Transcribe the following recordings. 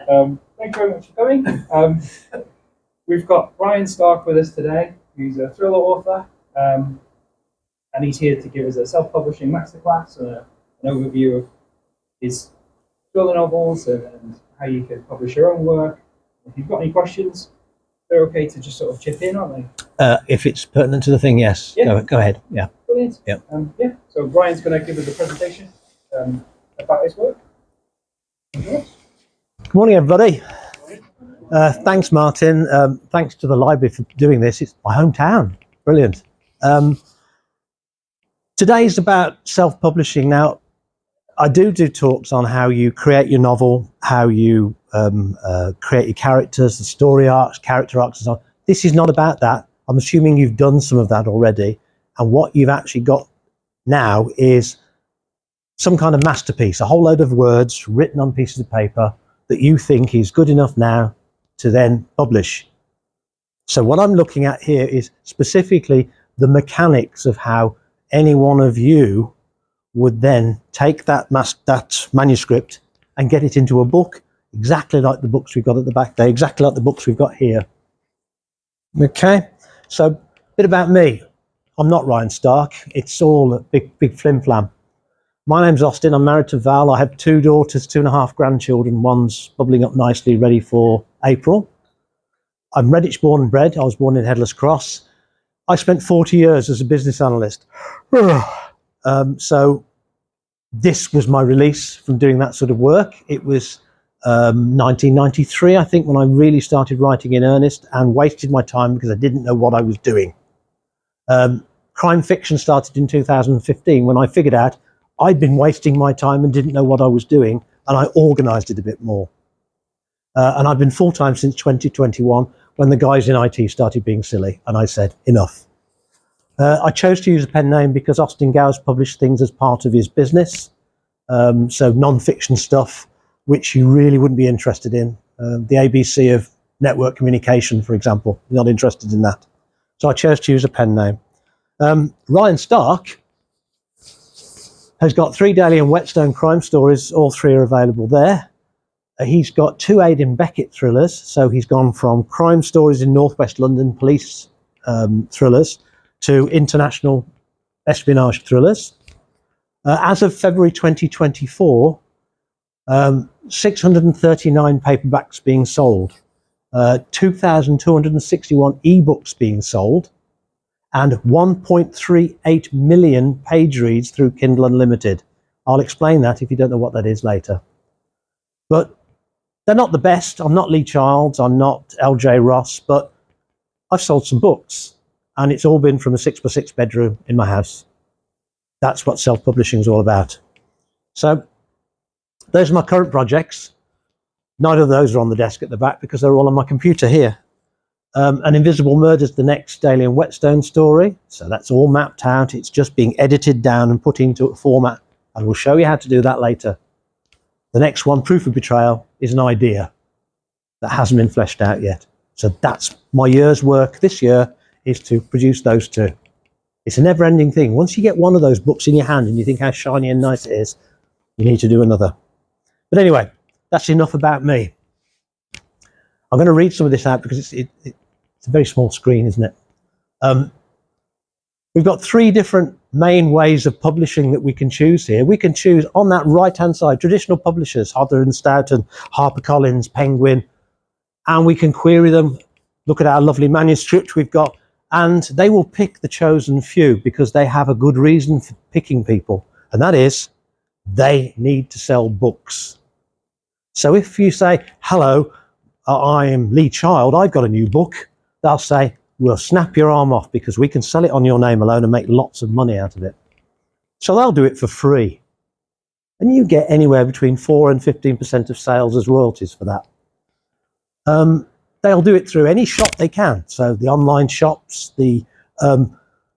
Thank you very much for coming. We've got Brian Stark with us today, who's a thriller author, and he's here to give us a self-publishing masterclass and an overview of his thriller novels and how you can publish your own work. If you've got any questions, they're okay to just sort of chip in, aren't they? If it's pertinent to the thing, yes. Yeah. Go ahead. Yeah. Brilliant. Yeah. So Brian's going to give us a presentation about his work. Good morning, everybody. Thanks, Martin. Thanks to the library for doing this. It's my hometown. Brilliant. Today's about self-publishing. Now, I do talks on how you create your novel, how you create your characters, the story arcs, character arcs, and so on. This is not about that. I'm assuming you've done some of that already. And what you've actually got now is some kind of masterpiece, a whole load of words written on pieces of paper that you think is good enough now to then publish. So what I'm looking at here is specifically the mechanics of how any one of you would then take that manuscript and get it into a book, exactly like the books we've got at the back there, exactly like the books we've got here. Okay, so a bit about me. I'm not Ryan Stark. It's all a big flim-flam. My name's Austin. I'm married to Val. I have 2 daughters, 2.5 grandchildren. One's bubbling up nicely, ready for April. I'm Redditch born and bred. I was born in Headless Cross. I spent 40 years as a business analyst. So this was my release from doing that sort of work. It was 1993, I think, when I really started writing in earnest and wasted my time because I didn't know what I was doing. Crime fiction started in 2015 when I figured out I'd been wasting my time and didn't know what I was doing, and I organised it a bit more. And I've been full-time since 2021 when the guys in IT started being silly, and I said, enough. I chose to use a pen name because Austin Gowes published things as part of his business, so non-fiction stuff, which you really wouldn't be interested in. The ABC of network communication, for example, not interested in that. So I chose to use a pen name. Ryan Stark has got 3 Daily and Whetstone crime stories. All 3 are available there. He's got 2 Aidan Beckett thrillers. So he's gone from crime stories in Northwest London, police thrillers, to international espionage thrillers. As of February 2024, 639 paperbacks being sold, 2,261 ebooks being sold, and 1.38 million page reads through Kindle Unlimited. I'll explain that if you don't know what that is later. But they're not the best. I'm not Lee Childs, I'm not LJ Ross, but I've sold some books, and it's all been from a 6x6 bedroom in my house. That's what self-publishing is all about. So those are my current projects. Neither of those are on the desk at the back because they're all on my computer here. An Invisible Murder's the next Daily and Whetstone story. So that's all mapped out. It's just being edited down and put into a format. And we'll show you how to do that later. The next one, Proof of Betrayal, is an idea that hasn't been fleshed out yet. So that's my year's work this year, is to produce those 2. It's a never-ending thing. Once you get one of those books in your hand and you think how shiny and nice it is, you need to do another. But anyway, that's enough about me. I'm going to read some of this out because it's a very small screen, isn't it? We've got 3 different main ways of publishing that we can choose here. We can choose on that right-hand side, traditional publishers, Hodder and Stoughton, HarperCollins, Penguin, and we can query them, look at our lovely manuscript we've got, and they will pick the chosen few because they have a good reason for picking people, and that is they need to sell books. So if you say, hello, I'm Lee Child, I've got a new book, they'll say, we'll snap your arm off because we can sell it on your name alone and make lots of money out of it. So they'll do it for free. And you get anywhere between 4 and 15% of sales as royalties for that. They'll do it through any shop they can. So the online shops, the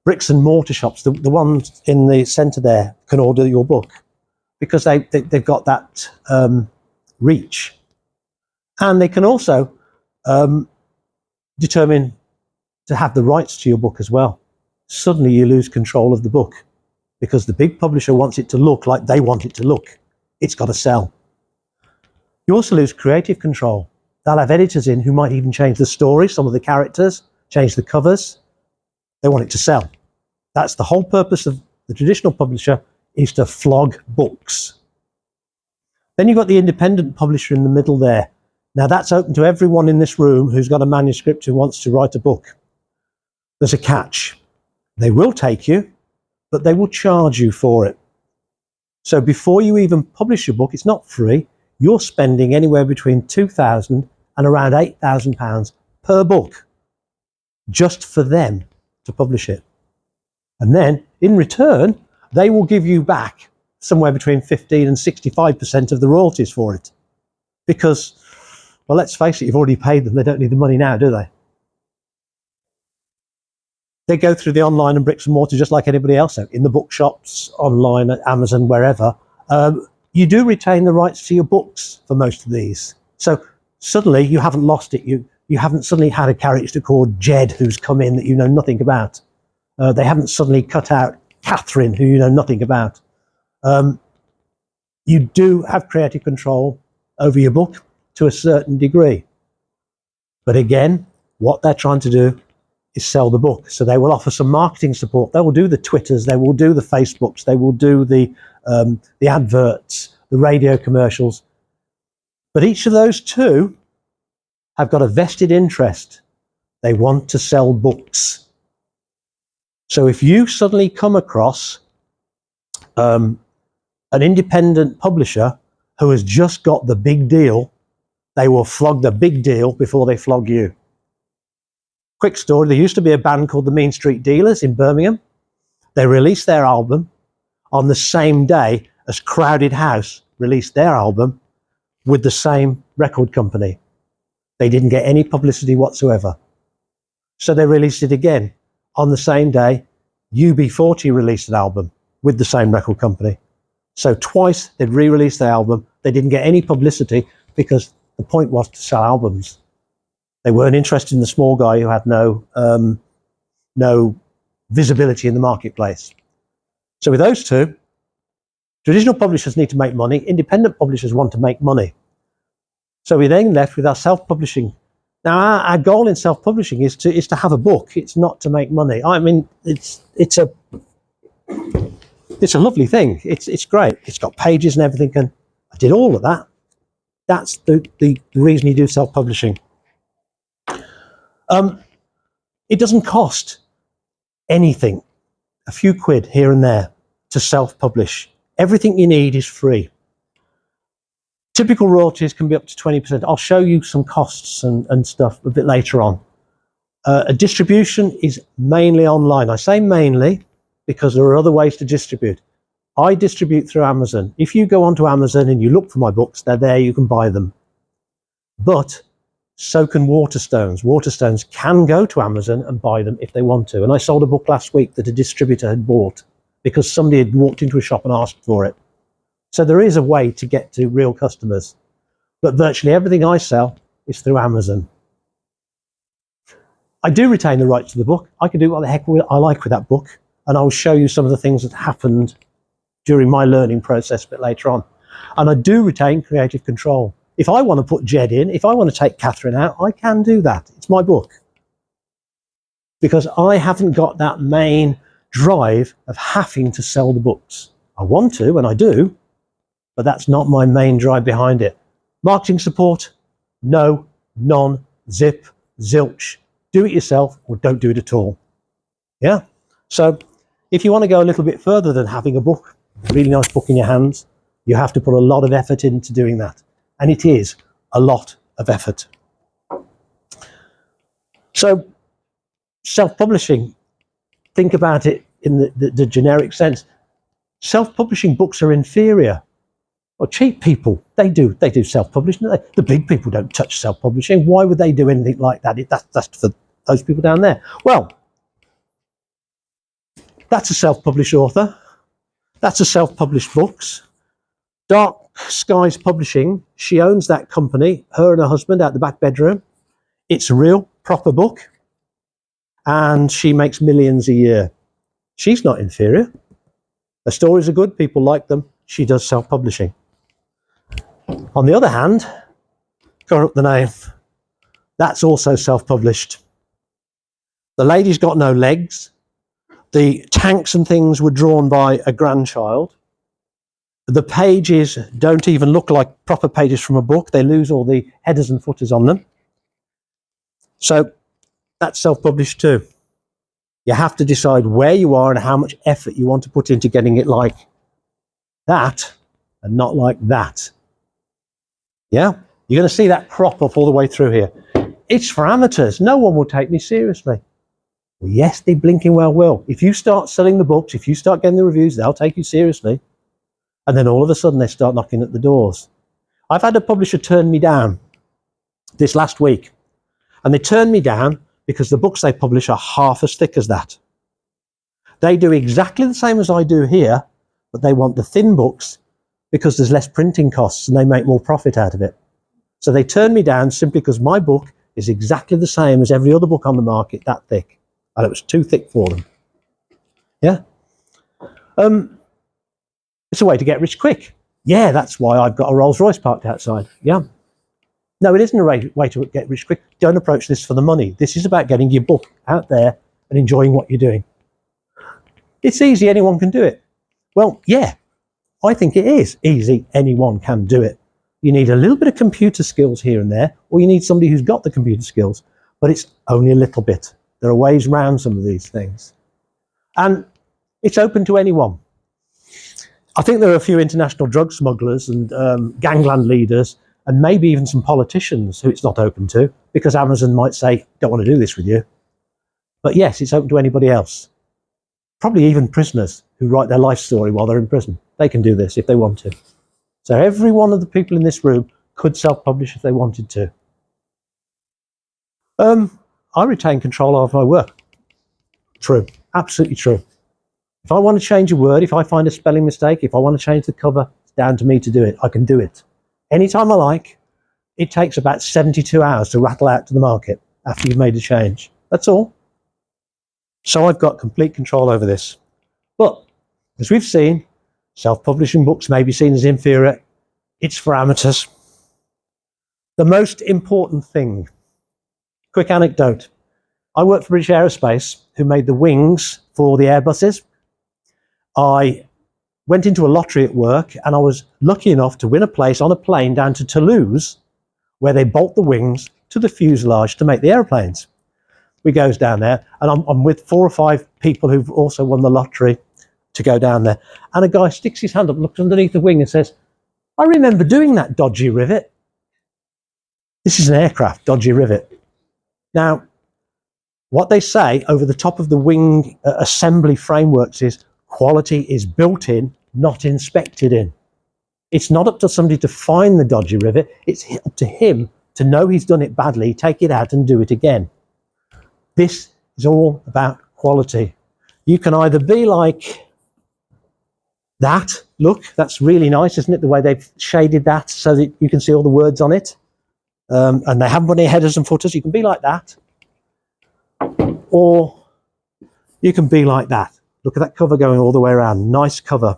bricks and mortar shops, the ones in the centre there can order your book because they've got that reach. And they can also determine to have the rights to your book as well. Suddenly you lose control of the book because the big publisher wants it to look like they want it to look. It's got to sell. You also lose creative control. They'll have editors in who might even change the story, some of the characters, change the covers. They want it to sell. That's the whole purpose of the traditional publisher, is to flog books. Then you've got the independent publisher in the middle there. Now that's open to everyone in this room who's got a manuscript who wants to write a book. There's a catch. They will take you, but they will charge you for it. So before you even publish your book, it's not free. You're spending anywhere between £2,000 and around £8,000 per book just for them to publish it. And then in return, they will give you back somewhere between 15 and 65% of the royalties for it. Because, well, let's face it, you've already paid them. They don't need the money now, do they? They go through the online and bricks and mortar just like anybody else out in the bookshops, online, at Amazon, wherever. You do retain the rights to your books for most of these. So suddenly you haven't lost it. You haven't suddenly had a character called Jed who's come in that you know nothing about. They haven't suddenly cut out Catherine, who you know nothing about. You do have creative control over your book to a certain degree. But again, what they're trying to do is sell the book. So they will offer some marketing support. They will do the Twitters, they will do the Facebooks, they will do the adverts, the radio commercials. But each of those two have got a vested interest. They want to sell books. So if you suddenly come across an independent publisher who has just got the big deal, they will flog the big deal before they flog you. Quick story, there used to be a band called the Mean Street Dealers in Birmingham. They released their album on the same day as Crowded House released their album with the same record company. They didn't get any publicity whatsoever. So they released it again. On the same day, UB40 released an album with the same record company. So twice they'd re-released their album. They didn't get any publicity because the point was to sell albums. They weren't interested in the small guy who had no visibility in the marketplace. So with those two, traditional publishers need to make money. Independent publishers want to make money. So we're then left with our self-publishing. Now, our goal in self-publishing is to have a book. It's not to make money. I mean, it's a lovely thing. It's great. It's got pages and everything, and I did all of that. That's the reason you do self-publishing. It doesn't cost anything, a few quid here and there to self-publish. Everything you need is free. Typical royalties can be up to 20%. I'll show you some costs and stuff a bit later on. A distribution is mainly online. I say mainly because there are other ways to distribute. I distribute through Amazon. If you go onto Amazon and you look for my books, they're there, you can buy them. But so can Waterstones. Waterstones can go to Amazon and buy them if they want to. And I sold a book last week that a distributor had bought because somebody had walked into a shop and asked for it. So there is a way to get to real customers. But virtually everything I sell is through Amazon. I do retain the rights to the book. I can do what the heck I like with that book. And I'll show you some of the things that happened during my learning process a bit later on. And I do retain creative control. If I want to put Jed in, if I want to take Catherine out, I can do that. It's my book. Because I haven't got that main drive of having to sell the books. I want to, and I do, but that's not my main drive behind it. Marketing support? No, none, zip, zilch. Do it yourself or don't do it at all. Yeah? So if you want to go a little bit further than having a book, a really nice book in your hands, you have to put a lot of effort into doing that. And it is a lot of effort. So self-publishing, think about it in the generic sense. Self-publishing books are inferior. Well, cheap people, they do self-publishing. The big people don't touch self-publishing. Why would they do anything like that? That's for those people down there. Well, that's a self-published author. That's a self-published books. Dark Skies Publishing, she owns that company, her and her husband out the back bedroom. It's a real, proper book. And she makes millions a year. She's not inferior. Her stories are good, people like them. She does self-publishing. On the other hand, cover up the name, that's also self-published. The lady's got no legs. The tanks and things were drawn by a grandchild. The pages don't even look like proper pages from a book. They lose all the headers and footers on them. So that's self-published too. You have to decide where you are and how much effort you want to put into getting it like that and not like that. Yeah? You're going to see that crop up all the way through here. It's for amateurs. No one will take me seriously. Well, yes, they blinking well will. If you start selling the books, if you start getting the reviews, they'll take you seriously. And then all of a sudden they start knocking at the doors. I've had a publisher turn me down this last week. And they turned me down because the books they publish are half as thick as that. They do exactly the same as I do here, but they want the thin books because there's less printing costs and they make more profit out of it. So they turned me down simply because my book is exactly the same as every other book on the market, that thick. And it was too thick for them. Yeah? It's a way to get rich quick. Yeah, that's why I've got a Rolls Royce parked outside. Yeah. No, it isn't a way to get rich quick. Don't approach this for the money. This is about getting your book out there and enjoying what you're doing. It's easy. Anyone can do it. Well, yeah, I think it is easy. Anyone can do it. You need a little bit of computer skills here and there, or you need somebody who's got the computer skills, but it's only a little bit. There are ways around some of these things. And it's open to anyone. I think there are a few international drug smugglers and gangland leaders and maybe even some politicians who it's not open to because Amazon might say, don't want to do this with you. But yes, it's open to anybody else. Probably even prisoners who write their life story while they're in prison. They can do this if they want to. So every one of the people in this room could self-publish if they wanted to. I retain control of my work. True, absolutely true. If I want to change a word, if I find a spelling mistake, if I want to change the cover, it's down to me to do it. I can do it. Anytime I like. It takes about 72 hours to rattle out to the market after you've made a change. That's all. So I've got complete control over this. But, as we've seen, self-publishing books may be seen as inferior. It's for amateurs. The most important thing, quick anecdote. I worked for British Aerospace, who made the wings for the Airbuses. I went into a lottery at work and I was lucky enough to win a place on a plane down to Toulouse where they bolt the wings to the fuselage to make the airplanes. We goes down there and I'm with 4 or 5 people who've also won the lottery to go down there. And a guy sticks his hand up, looks underneath the wing and says, I remember doing that dodgy rivet. This is an aircraft, dodgy rivet. Now, what they say over the top of the wing assembly frameworks is quality is built in, not inspected in. It's not up to somebody to find the dodgy rivet. It's up to him to know he's done it badly, take it out and do it again. This is all about quality. You can either be like that. Look, that's really nice, isn't it? The way they've shaded that so that you can see all the words on it. And they haven't put any headers and footers. You can be like that. Or you can be like that. Look at that cover going all the way around. Nice cover.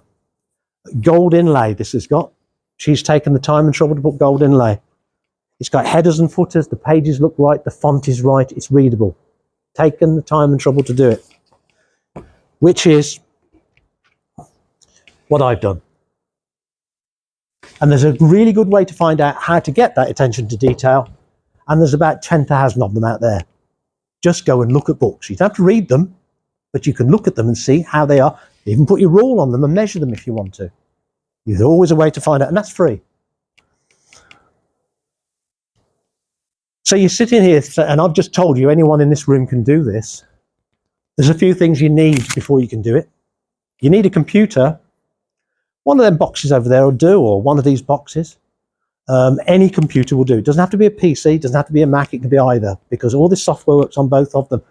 Gold inlay this has got. She's taken the time and trouble to put gold inlay. It's got headers and footers. The pages look right. The font is right. It's readable. Taken the time and trouble to do it. Which is what I've done. And there's a really good way to find out how to get that attention to detail. And there's about 10,000 of them out there. Just go and look at books. You don't have to read them, but you can look at them and see how they are. Even put your rule on them and measure them if you want to. There's always a way to find out, and that's free. So you're sitting here, and I've just told you anyone in this room can do this. There's a few things you need before you can do it. You need a computer. One of them boxes over there will do, or one of these boxes. Any computer will do. It doesn't have to be a PC, it doesn't have to be a Mac, it can be either, because all this software works on both of them.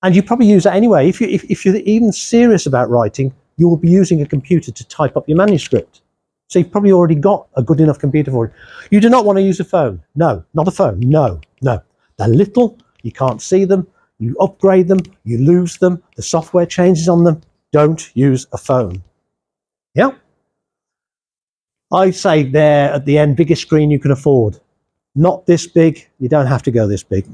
And you probably use that anyway. If you're even serious about writing, you will be using a computer to type up your manuscript. So you've probably already got a good enough computer for it. You do not want to use a phone. No, not a phone. No. They're little, you can't see them, you upgrade them, you lose them, the software changes on them. Don't use a phone. Yeah? I say there at the end, biggest screen you can afford. Not this big, you don't have to go this big.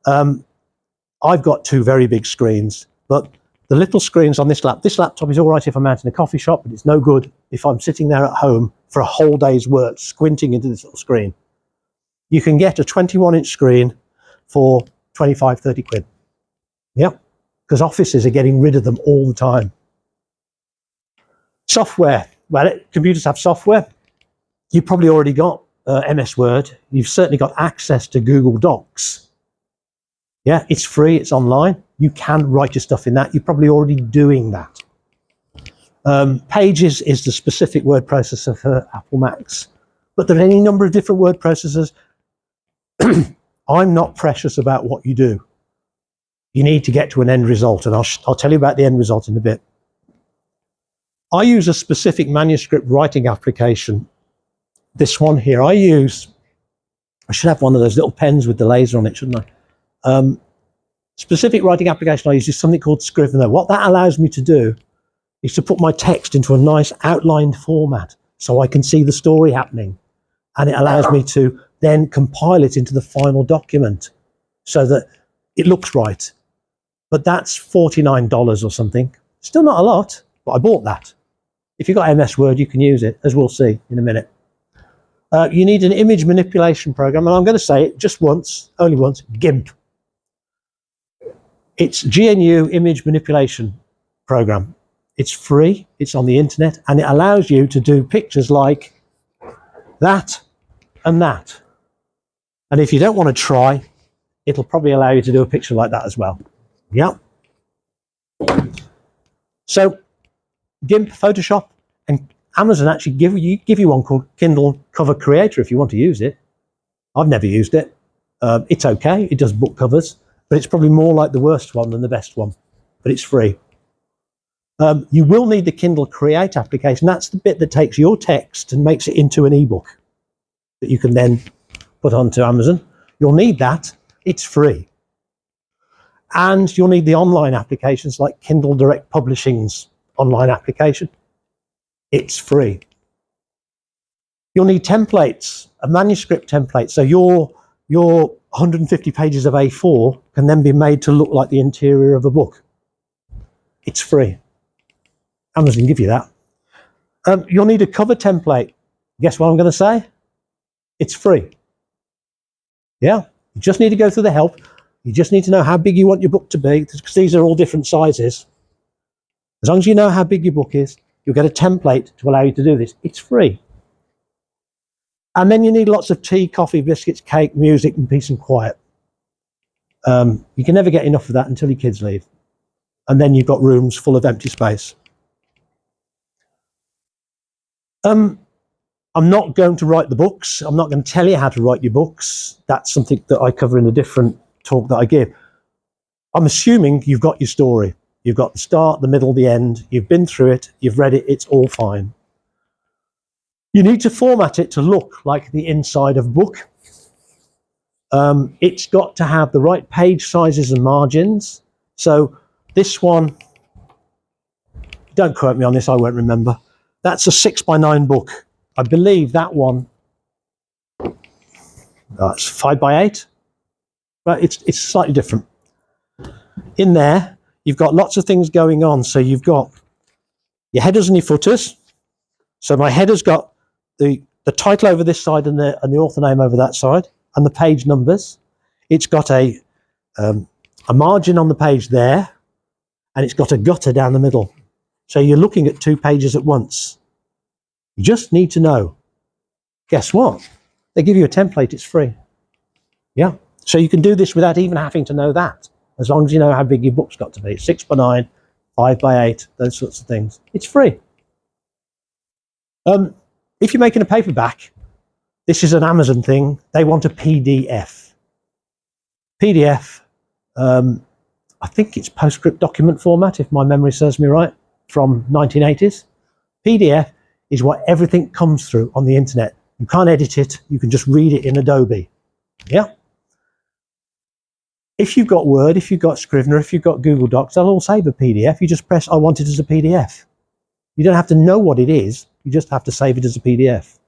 I've got two very big screens, but the little screens on this laptop is all right if I'm out in a coffee shop, but it's no good if I'm sitting there at home for a whole day's work, squinting into this little screen. You can get a 21-inch screen for 25, 30 quid. Yep, because offices are getting rid of them all the time. Software. Well, computers have software. You've probably already got MS Word. You've certainly got access to Google Docs. Yeah, it's free, it's online. You can write your stuff in that. You're probably already doing that. Pages is the specific word processor for Apple Macs. But there are any number of different word processors. I'm not precious about what you do. You need to get to an end result, and I'll tell you about the end result in a bit. I use a specific manuscript writing application. This one here, I should have one of those little pens with the laser on it, shouldn't I? Specific writing application I use is something called Scrivener. What that allows me to do is to put my text into a nice outlined format so I can see the story happening. And it allows me to then compile it into the final document so that it looks right. But that's $49 or something. Still not a lot, but I bought that. If you've got MS Word, you can use it, as we'll see in a minute. You need an image manipulation program, and I'm going to say it just once, only once, GIMP. It's GNU Image Manipulation Program. It's free, it's on the internet, and it allows you to do pictures like that and that. And if you don't want to try, it'll probably allow you to do a picture like that as well. Yeah. So GIMP, Photoshop, and Amazon actually give you one called Kindle Cover Creator if you want to use it. I've never used it. It's okay. It does book covers, but it's probably more like the worst one than the best one. But it's free. You will need the Kindle Create application. That's the bit that takes your text and makes it into an ebook that you can then put onto Amazon. You'll need that. It's free. And you'll need the online applications like Kindle Direct Publishing's online application. It's free. You'll need templates, a manuscript template. So your 150 pages of A4 can then be made to look like the interior of a book. It's free. Amazon can give you that. You'll need a cover template. Guess what I'm going to say? It's free. Yeah, you just need to go through the help. You just need to know how big you want your book to be, because these are all different sizes. As long as you know how big your book is, you'll get a template to allow you to do this. It's free. And then you need lots of tea, coffee, biscuits, cake, music, and peace and quiet. You can never get enough of that until your kids leave. And then you've got rooms full of empty space. I'm not going to write the books. I'm not going to tell you how to write your books. That's something that I cover in a different talk that I give. I'm assuming you've got your story. You've got the start, the middle, the end. You've been through it. You've read it. It's all fine. You need to format it to look like the inside of a book. It's got to have the right page sizes and margins. So this one, don't quote me on this, I won't remember. That's a 6x9 book. I believe that one, it's 5x8, but it's slightly different. In there, you've got lots of things going on. So you've got your headers and your footers. So my header's got the title over this side and the author name over that side, and the page numbers. It's got a margin on the page there, and it's got a gutter down the middle. So you're looking at two pages at once. You just need to know. Guess what? They give you a template, it's free. Yeah. So you can do this without even having to know that, as long as you know how big your book's got to be. 6x9, 5x8, those sorts of things. It's free. If you're making a paperback, this is an Amazon thing. They want a PDF. PDF, I think it's PostScript document format, if my memory serves me right, from 1980s. PDF is what everything comes through on the internet. You can't edit it. You can just read it in Adobe. Yeah. If you've got Word, if you've got Scrivener, if you've got Google Docs, they'll all save a PDF. You just press, I want it as a PDF. You don't have to know what it is. You just have to save it as a PDF.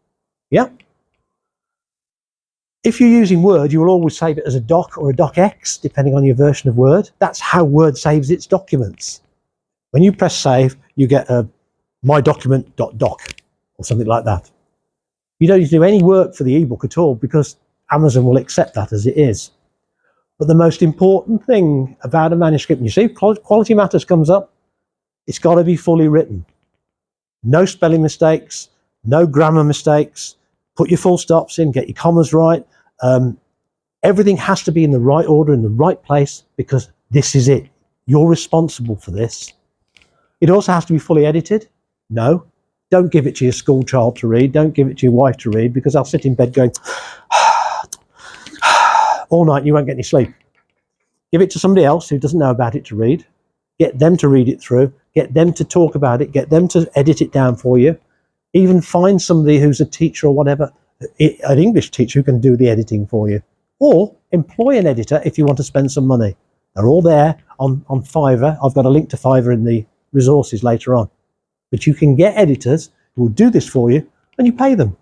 Yeah? If you're using Word, you will always save it as a doc or a docx, depending on your version of Word. That's how Word saves its documents. When you press save, you get a mydocument.doc or something like that. You don't need to do any work for the ebook at all because Amazon will accept that as it is. But the most important thing about a manuscript, and you see Quality Matters comes up, it's got to be fully written. No spelling mistakes, no grammar mistakes, put your full stops in, get your commas right. Everything has to be in the right order, in the right place, because this is it. You're responsible for this. It also has to be fully edited. No, don't give it to your school child to read. Don't give it to your wife to read, because I'll sit in bed going all night and you won't get any sleep. Give it to somebody else who doesn't know about it to read. Get them to read it through. Get them to talk about it. Get them to edit it down for you. Even find somebody who's a teacher or whatever, an English teacher who can do the editing for you. Or employ an editor if you want to spend some money. They're all there on Fiverr. I've got a link to Fiverr in the resources later on. But you can get editors who will do this for you, and you pay them.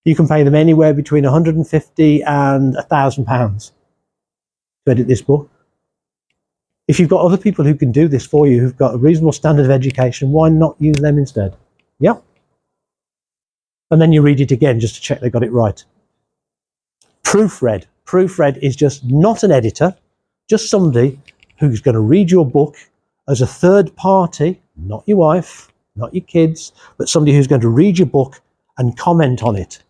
You can pay them anywhere between £150 and £1,000 to edit this book. If you've got other people who can do this for you, who've got a reasonable standard of education, why not use them instead? Yeah. And then you read it again just to check they got it right. Proofread. Proofread is just not an editor, just somebody who's going to read your book as a third party, not your wife, not your kids, but somebody who's going to read your book and comment on it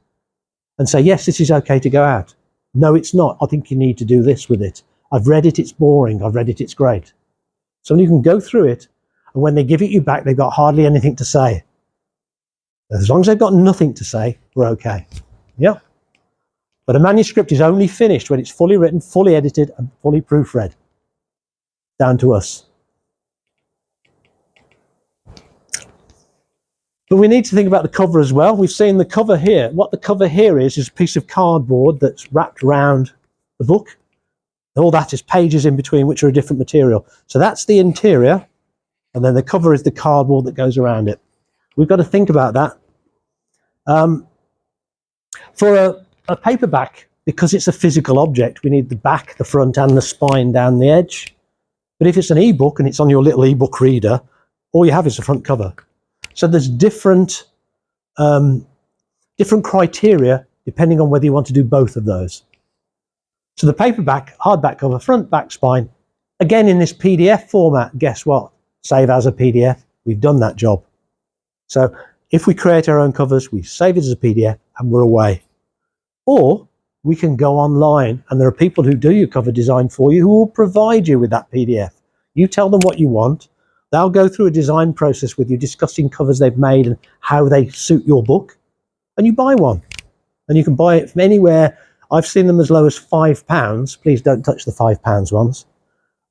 and say, yes, this is okay to go out. No, it's not. I think you need to do this with it. I've read it, it's boring. I've read it, it's great. Somebody who can go through it, and when they give it you back, they've got hardly anything to say. As long as they've got nothing to say, we're okay. Yeah. But a manuscript is only finished when it's fully written, fully edited, and fully proofread. Down to us. But we need to think about the cover as well. We've seen the cover here. What the cover here is a piece of cardboard that's wrapped around the book. All that is pages in between, which are a different material. So that's the interior, and then the cover is the cardboard that goes around it. We've got to think about that. For a paperback, because it's a physical object, we need the back, the front, and the spine down the edge. But if it's an ebook and it's on your little ebook reader, all you have is the front cover. So there's different criteria depending on whether you want to do both of those. So the paperback, hardback cover, front, back, spine, again in this PDF format, guess what? Save as a PDF. We've done that job. So if we create our own covers, we save it as a PDF and we're away. Or we can go online, and there are people who do your cover design for you who will provide you with that PDF. You tell them what you want. They'll go through a design process with you, discussing covers they've made and how they suit your book, and you buy one. And you can buy it from anywhere. I've seen them as low as £5. Please don't touch the £5 ones.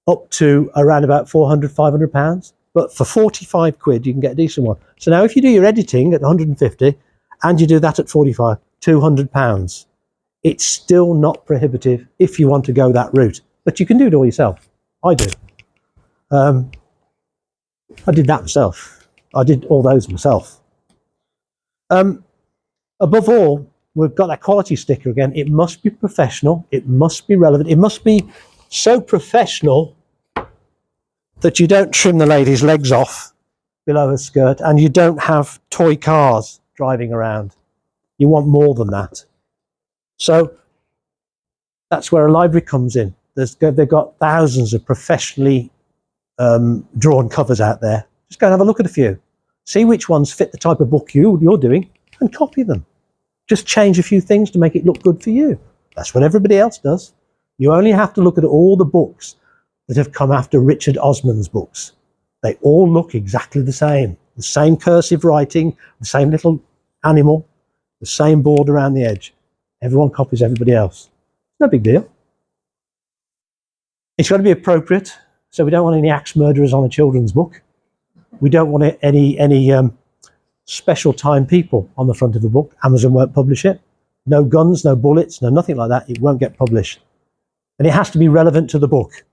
Up to around about £400, £500. But for 45 quid, you can get a decent one. So now if you do your editing at 150 and you do that at 45, £200. It's still not prohibitive if you want to go that route. But you can do it all yourself. I do. I did that myself. I did all those myself. Above all, we've got that quality sticker again. It must be professional. It must be relevant. It must be so professional that you don't trim the lady's legs off below her skirt and you don't have toy cars driving around. You want more than that. So that's where a library comes in. They've got thousands of professionally drawn covers out there. Just go and have a look at a few. See which ones fit the type of book you're doing and copy them. Just change a few things to make it look good for you. That's what everybody else does. You only have to look at all the books that have come after Richard Osman's books. They all look exactly the same. The same cursive writing, the same little animal, the same board around the edge. Everyone copies everybody else. No big deal. It's got to be appropriate. So we don't want any axe murderers on a children's book. We don't want any special time people on the front of the book. Amazon won't publish it. No guns, no bullets, no nothing like that. It won't get published. And it has to be relevant to the book.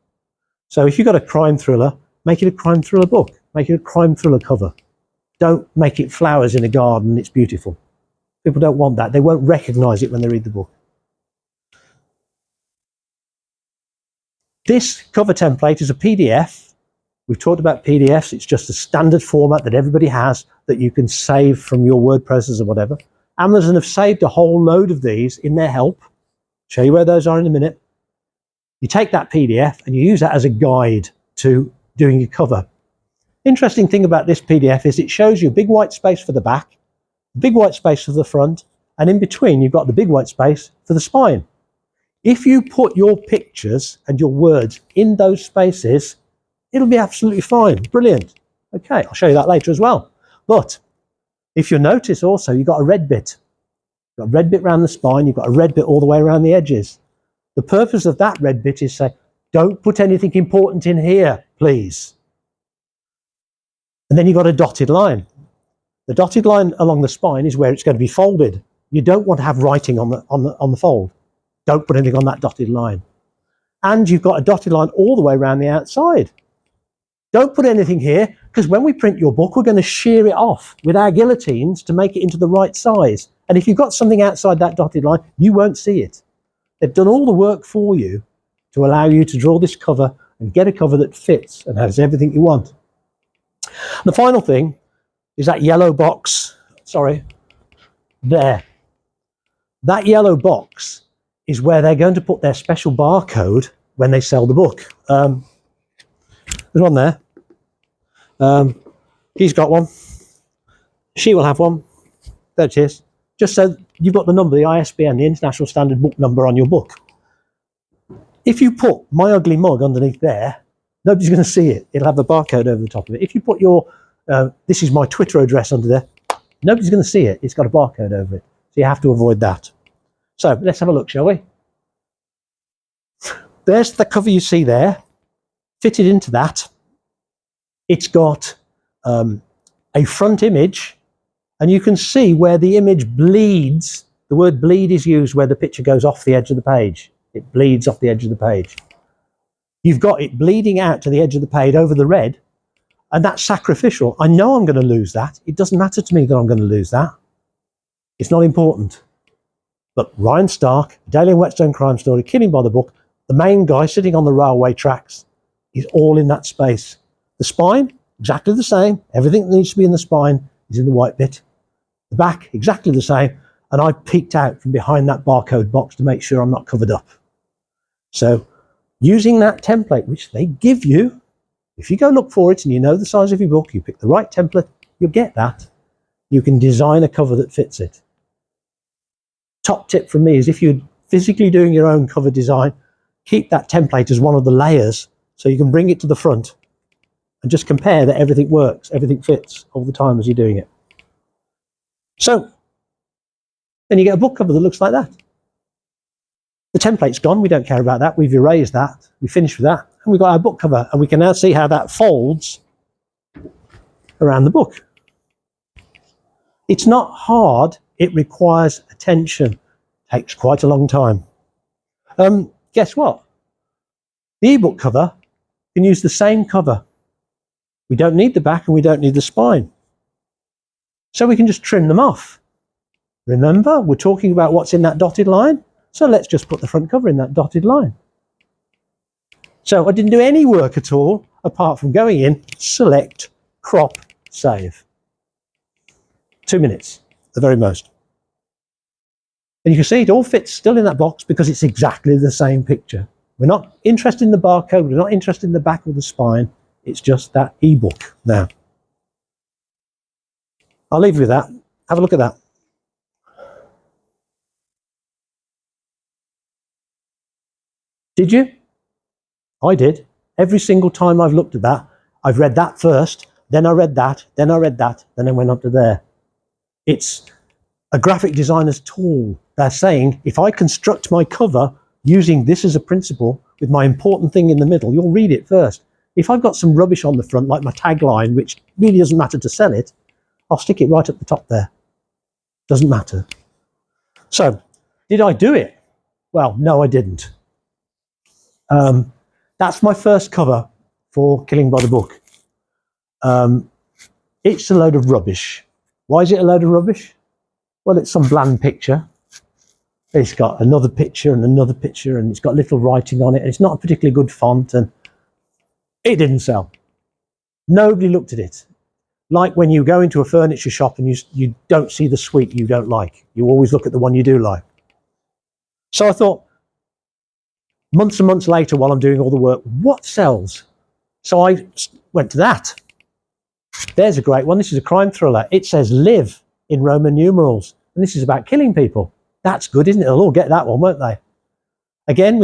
So if you've got a crime thriller, make it a crime thriller book. Make it a crime thriller cover. Don't make it flowers in a garden. It's beautiful. People don't want that. They won't recognize it when they read the book. This cover template is a PDF. We've talked about PDFs. It's just a standard format that everybody has that you can save from your word processor or whatever. Amazon have saved a whole load of these in their help. Show you where those are in a minute. You take that PDF and you use that as a guide to doing your cover. Interesting thing about this PDF is it shows you a big white space for the back, a big white space for the front, and in between you've got the big white space for the spine. If you put your pictures and your words in those spaces, it'll be absolutely fine. Brilliant. Okay, I'll show you that later as well. But if you notice also, you've got a red bit. You've got a red bit around the spine, you've got a red bit all the way around the edges. The purpose of that red bit is say, don't put anything important in here, please. And then you've got a dotted line. The dotted line along the spine is where it's going to be folded. You don't want to have writing on the fold. Don't put anything on that dotted line. And you've got a dotted line all the way around the outside. Don't put anything here, because when we print your book, we're going to shear it off with our guillotines to make it into the right size. And if you've got something outside that dotted line, you won't see it. They've done all the work for you to allow you to draw this cover and get a cover that fits and has everything you want. The final thing is that yellow box, sorry, there. That yellow box is where they're going to put their special barcode when they sell the book. There's one there. He's got one. She will have one. There it is. Just so you've got the number, the ISBN, the International Standard Book Number on your book. If you put My Ugly Mug underneath there, nobody's going to see it. It'll have a barcode over the top of it. If you put your, this is my Twitter address under there, nobody's going to see it. It's got a barcode over it. So you have to avoid that. So let's have a look, shall we? There's the cover you see there. Fitted into that. It's got a front image, and you can see where the image bleeds. The word bleed is used where the picture goes off the edge of the page. It bleeds off the edge of the page. You've got it bleeding out to the edge of the page over the red, and that's sacrificial. I know I'm going to lose that. It doesn't matter to me that I'm going to lose that. It's not important. But Ryan Stark, Daily and Whetstone Crime Story, Killing by the Book, the main guy sitting on the railway tracks, is all in that space. The spine, exactly the same. Everything that needs to be in the spine is in the white bit. The back, exactly the same. And I peeked out from behind that barcode box to make sure I'm not covered up. So using that template, which they give you, if you go look for it and you know the size of your book, you pick the right template, you'll get that. You can design a cover that fits it. Top tip from me is if you're physically doing your own cover design, keep that template as one of the layers so you can bring it to the front and just compare that everything works, everything fits all the time as you're doing it. So then you get a book cover that looks like that. The template's gone, we don't care about that, we've erased that, we finished with that, and we've got our book cover, and we can now see how that folds around the book. It's not hard, it requires attention. Takes quite a long time. Guess what? The ebook cover can use the same cover. We don't need the back and we don't need the spine. So we can just trim them off. Remember, we're talking about what's in that dotted line. So let's just put the front cover in that dotted line. So I didn't do any work at all apart from going in, select, crop, save. 2 minutes, the very most. And you can see it all fits still in that box because it's exactly the same picture. We're not interested in the barcode, we're not interested in the back or the spine. It's just that ebook now. I'll leave you with that. Have a look at that. Did you? I did. Every single time I've looked at that, I've read that first, then I read that, then I read that, then I went up to there. It's a graphic designer's tool. They're saying, if I construct my cover using this as a principle with my important thing in the middle, you'll read it first. If I've got some rubbish on the front, like my tagline, which really doesn't matter to sell it, I'll stick it right at the top there. Doesn't matter. So, did I do it? Well, no, I didn't. That's my first cover for Killing by the Book. It's a load of rubbish. Why is it a load of rubbish? Well, it's some bland picture. It's got another picture and another picture, and it's got little writing on it. And it's not a particularly good font, and it didn't sell. Nobody looked at it. Like when you go into a furniture shop and you don't see the suite you don't like. You always look at the one you do like. So I thought, months and months later, while I'm doing all the work, what sells? So I went to that. There's a great one. This is a crime thriller. It says live in Roman numerals. And this is about killing people. That's good, isn't it? They'll all get that one, won't they? Again,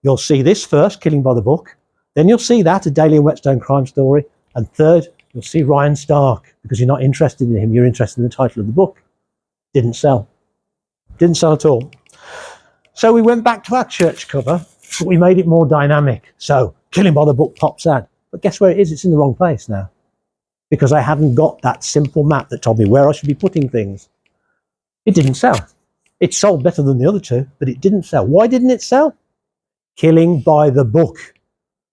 you'll see this first, Killing by the Book. Then you'll see that, a Daly and Whetstone crime story. And third, you'll see Ryan Stark, because you're not interested in him. You're interested in the title of the book. Didn't sell. Didn't sell at all. So we went back to our church cover, but we made it more dynamic. So Killing by the Book pops out. But guess where it is? It's in the wrong place now. Because I hadn't got that simple map that told me where I should be putting things. It didn't sell. It sold better than the other two, but it didn't sell. Why didn't it sell? Killing by the Book.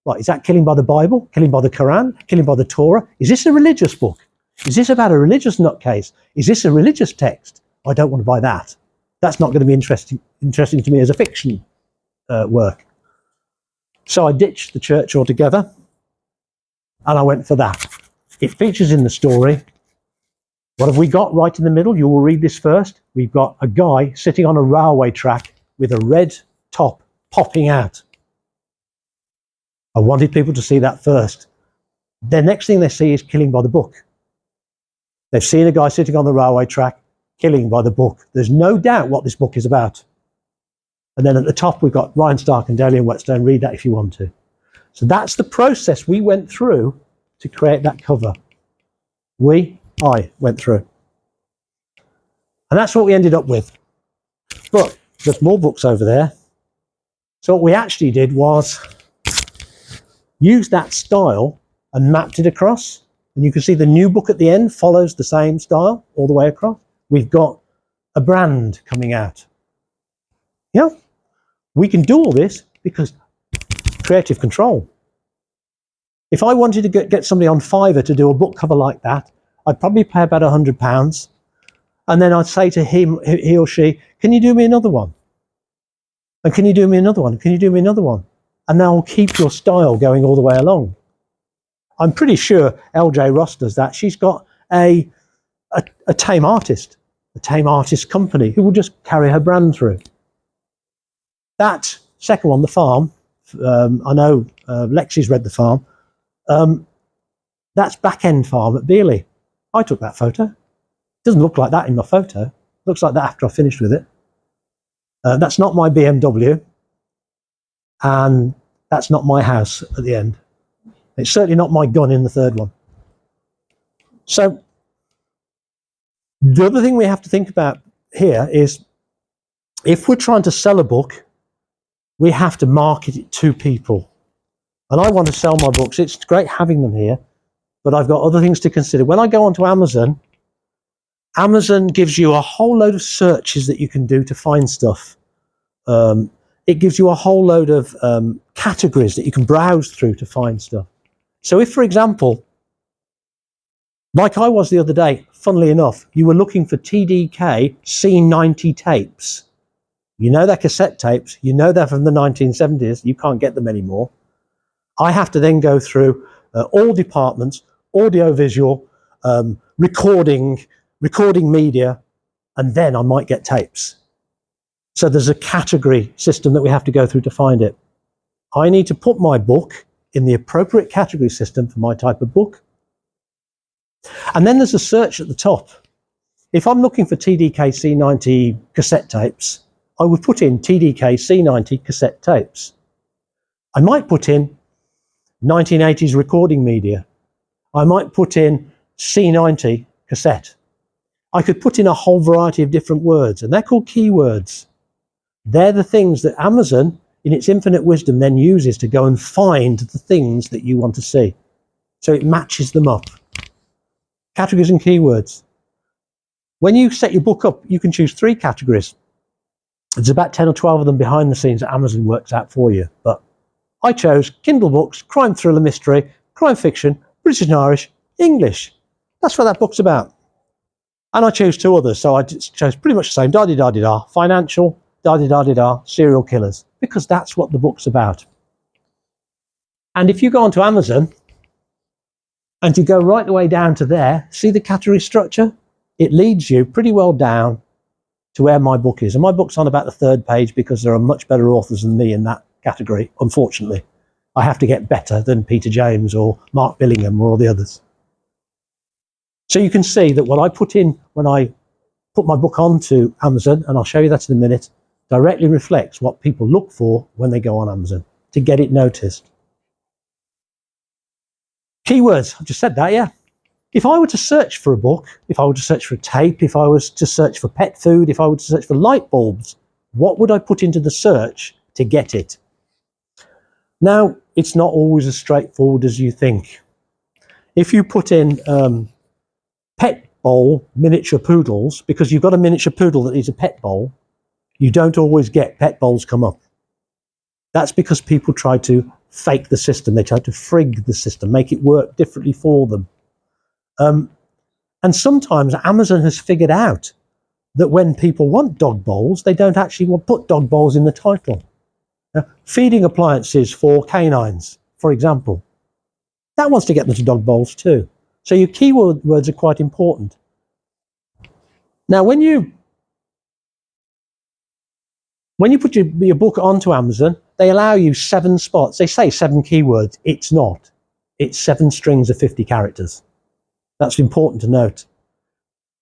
Right, is that killing by the Bible? Killing by the Quran? Killing by the Torah? Is this a religious book? Is this about a religious nutcase? Is this a religious text? I don't want to buy that. That's not going to be interesting to me as a fiction work. So I ditched the church altogether, and I went for that. It features in the story. What have we got right in the middle? You will read this first. We've got a guy sitting on a railway track with a red top popping out. I wanted people to see that first. The next thing they see is Killing by the Book. They've seen a guy sitting on the railway track, Killing by the Book. There's no doubt what this book is about. And then at the top, we've got Ryan Stark and Daly and Whetstone. Read that if you want to. So that's the process we went through to create that cover. I went through. And that's what we ended up with. But there's more books over there. So what we actually did was use that style and mapped it across. And you can see the new book at the end follows the same style all the way across. We've got a brand coming out. Yeah, we can do all this because creative control. If I wanted to get somebody on Fiverr to do a book cover like that, I'd probably pay about £100. And then I'd say to him, he or she, can you do me another one? And can you do me another one? Can you do me another one? And they'll keep your style going all the way along. I'm pretty sure LJ Ross does that. She's got a tame artist company who will just carry her brand through. That second one, The Farm, I know Lexi's read The Farm. That's Back End Farm at Beeley. I took that photo. It doesn't look like that in my photo. It looks like that after I finished with it. That's not my BMW. And that's not my house at the end. It's certainly not my gun in the third one. So the other thing we have to think about here is if we're trying to sell a book, we have to market it to people. And I want to sell my books. It's great having them here, but I've got other things to consider. When I go onto Amazon, Amazon gives you a whole load of searches that you can do to find stuff. It gives you a whole load of categories that you can browse through to find stuff. So if, for example, like I was the other day, funnily enough, you were looking for TDK C90 tapes. You know they're cassette tapes. You know they're from the 1970s. You can't get them anymore. I have to then go through all departments, audiovisual, recording media, and then I might get tapes. So there's a category system that we have to go through to find it. I need to put my book in the appropriate category system for my type of book. And then there's a search at the top. If I'm looking for TDK C90 cassette tapes, I would put in TDK C90 cassette tapes. I might put in 1980s recording media. I might put in C90 cassette. I could put in a whole variety of different words, and they're called keywords. They're the things that Amazon, in its infinite wisdom, then uses to go and find the things that you want to see. So it matches them up. Categories and keywords. When you set your book up, you can choose 3 categories. There's about 10 or 12 of them behind the scenes that Amazon works out for you. But I chose Kindle books, crime thriller mystery, crime fiction, British and Irish, English. That's what that book's about. And I chose 2 others, so I chose pretty much the same, da-di-da-di-da, financial, da-di-da-di-da, serial killers, because that's what the book's about. And if you go onto Amazon, and you go right the way down to there, see the category structure? It leads you pretty well down to where my book is. And my book's on about the 3rd page because there are much better authors than me in that category, unfortunately. I have to get better than Peter James or Mark Billingham or all the others. So you can see that what I put in when I put my book onto Amazon, and I'll show you that in a minute, directly reflects what people look for when they go on Amazon to get it noticed. Keywords, I've just said that, yeah. If I were to search for a book, if I were to search for a tape, if I was to search for pet food, if I were to search for light bulbs, what would I put into the search to get it? Now, it's not always as straightforward as you think. If you put in pet bowl miniature poodles, because you've got a miniature poodle that needs a pet bowl, you don't always get pet bowls come up. That's because people try to fake the system. They try to frig the system, make it work differently for them. And sometimes Amazon has figured out that when people want dog bowls, they don't actually put dog bowls in the title. Now, feeding appliances for canines, for example, that wants to get them to dog bowls too. So your keyword words are quite important. Now, when you put your book onto Amazon, they allow you 7 spots. They say 7 keywords. It's not. It's 7 strings of 50 characters. That's important to note.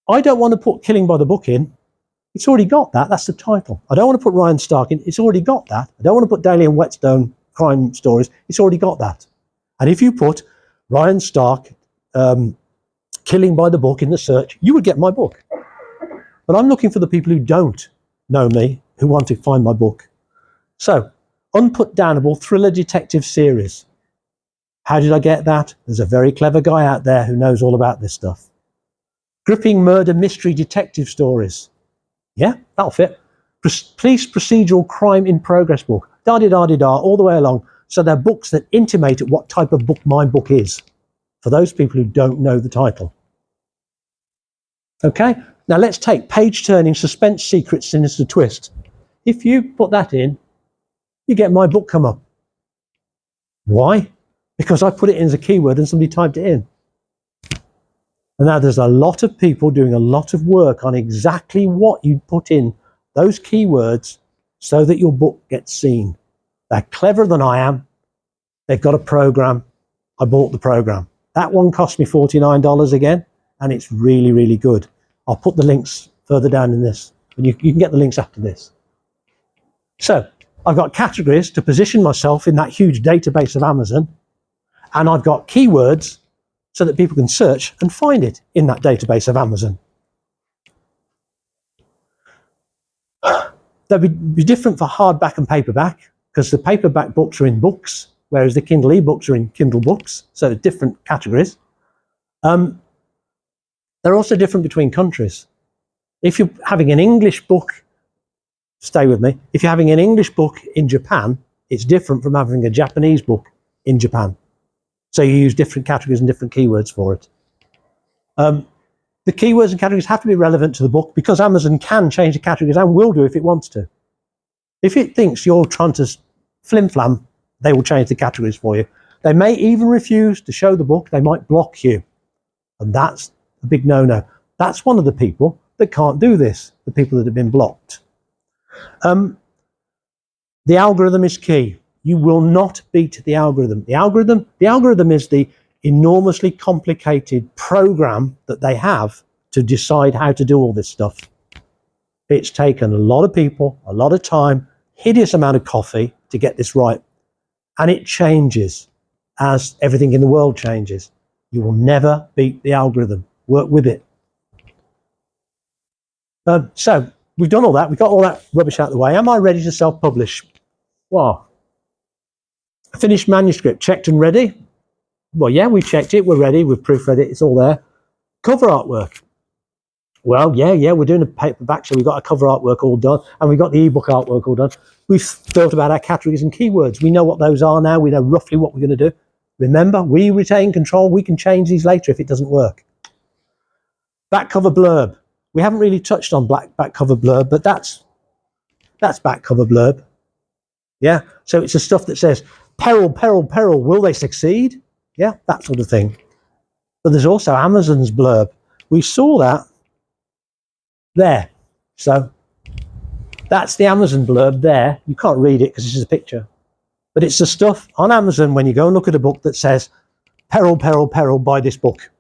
I don't want to put Killing by the Book in. It's already got that. That's the title. I don't want to put Ryan Stark in. It's already got that. I don't want to put Daly and Whetstone crime stories. It's already got that. And if you put Ryan Stark Killing by the Book in the search, you would get my book. But I'm looking for the people who don't know me, who want to find my book. So, Unputdownable Thriller Detective Series. How did I get that? There's a very clever guy out there who knows all about this stuff. Gripping Murder Mystery Detective Stories. Yeah, that'll fit. Police Procedural Crime in Progress book. Da-di-da-di-da, all the way along. So they're books that intimate what type of book my book is, for those people who don't know the title. Okay, now let's take Page-Turning Suspense Secret Sinister Twist. If you put that in, you get my book come up. Why? Because I put it in as a keyword and somebody typed it in. And now there's a lot of people doing a lot of work on exactly what you put in those keywords so that your book gets seen. They're cleverer than I am. They've got a program. I bought the program. That one cost me $49 again, and it's really, really good. I'll put the links further down in this, and you can get the links after this. So I've got categories to position myself in that huge database of Amazon, and I've got keywords so that people can search and find it in that database of Amazon. They'll be different for hardback and paperback, because the paperback books are in books, whereas the Kindle e-books are in Kindle books, so different categories. They're also different between countries. If you're having an English book, stay with me, if you're having an English book in Japan, it's different from having a Japanese book in Japan. So you use different categories and different keywords for it. The keywords and categories have to be relevant to the book, because Amazon can change the categories and will do if it wants to. If it thinks you're trying to flim-flam, they will change the categories for you. They may even refuse to show the book. They might block you. And that's a big no-no. That's one of the people that can't do this, the people that have been blocked. The algorithm is key. You will not beat the algorithm. The algorithm is the enormously complicated program that they have to decide how to do all this stuff. It's taken a lot of people, a lot of time, hideous amount of coffee to get this right. And it changes as everything in the world changes. You will never beat the algorithm. Work with it. So we've done all that. We've got all that rubbish out of the way. Am I ready to self-publish? Well, finished manuscript, checked and ready. Well, yeah, we've checked it. We're ready. We've proofread it. It's all there. Cover artwork. Well, yeah, we're doing a paperback, so we've got our cover artwork all done, and we've got the ebook artwork all done. We've thought about our categories and keywords. We know what those are now. We know roughly what we're going to do. Remember, we retain control. We can change these later if it doesn't work. Back cover blurb. We haven't really touched on back cover blurb, but that's back cover blurb. Yeah. So it's the stuff that says peril, peril, peril. Will they succeed? Yeah, that sort of thing. But there's also Amazon's blurb. We saw that there. So that's the Amazon blurb there. You can't read it because this is a picture. But it's the stuff on Amazon when you go and look at a book that says peril, peril, peril, buy this book.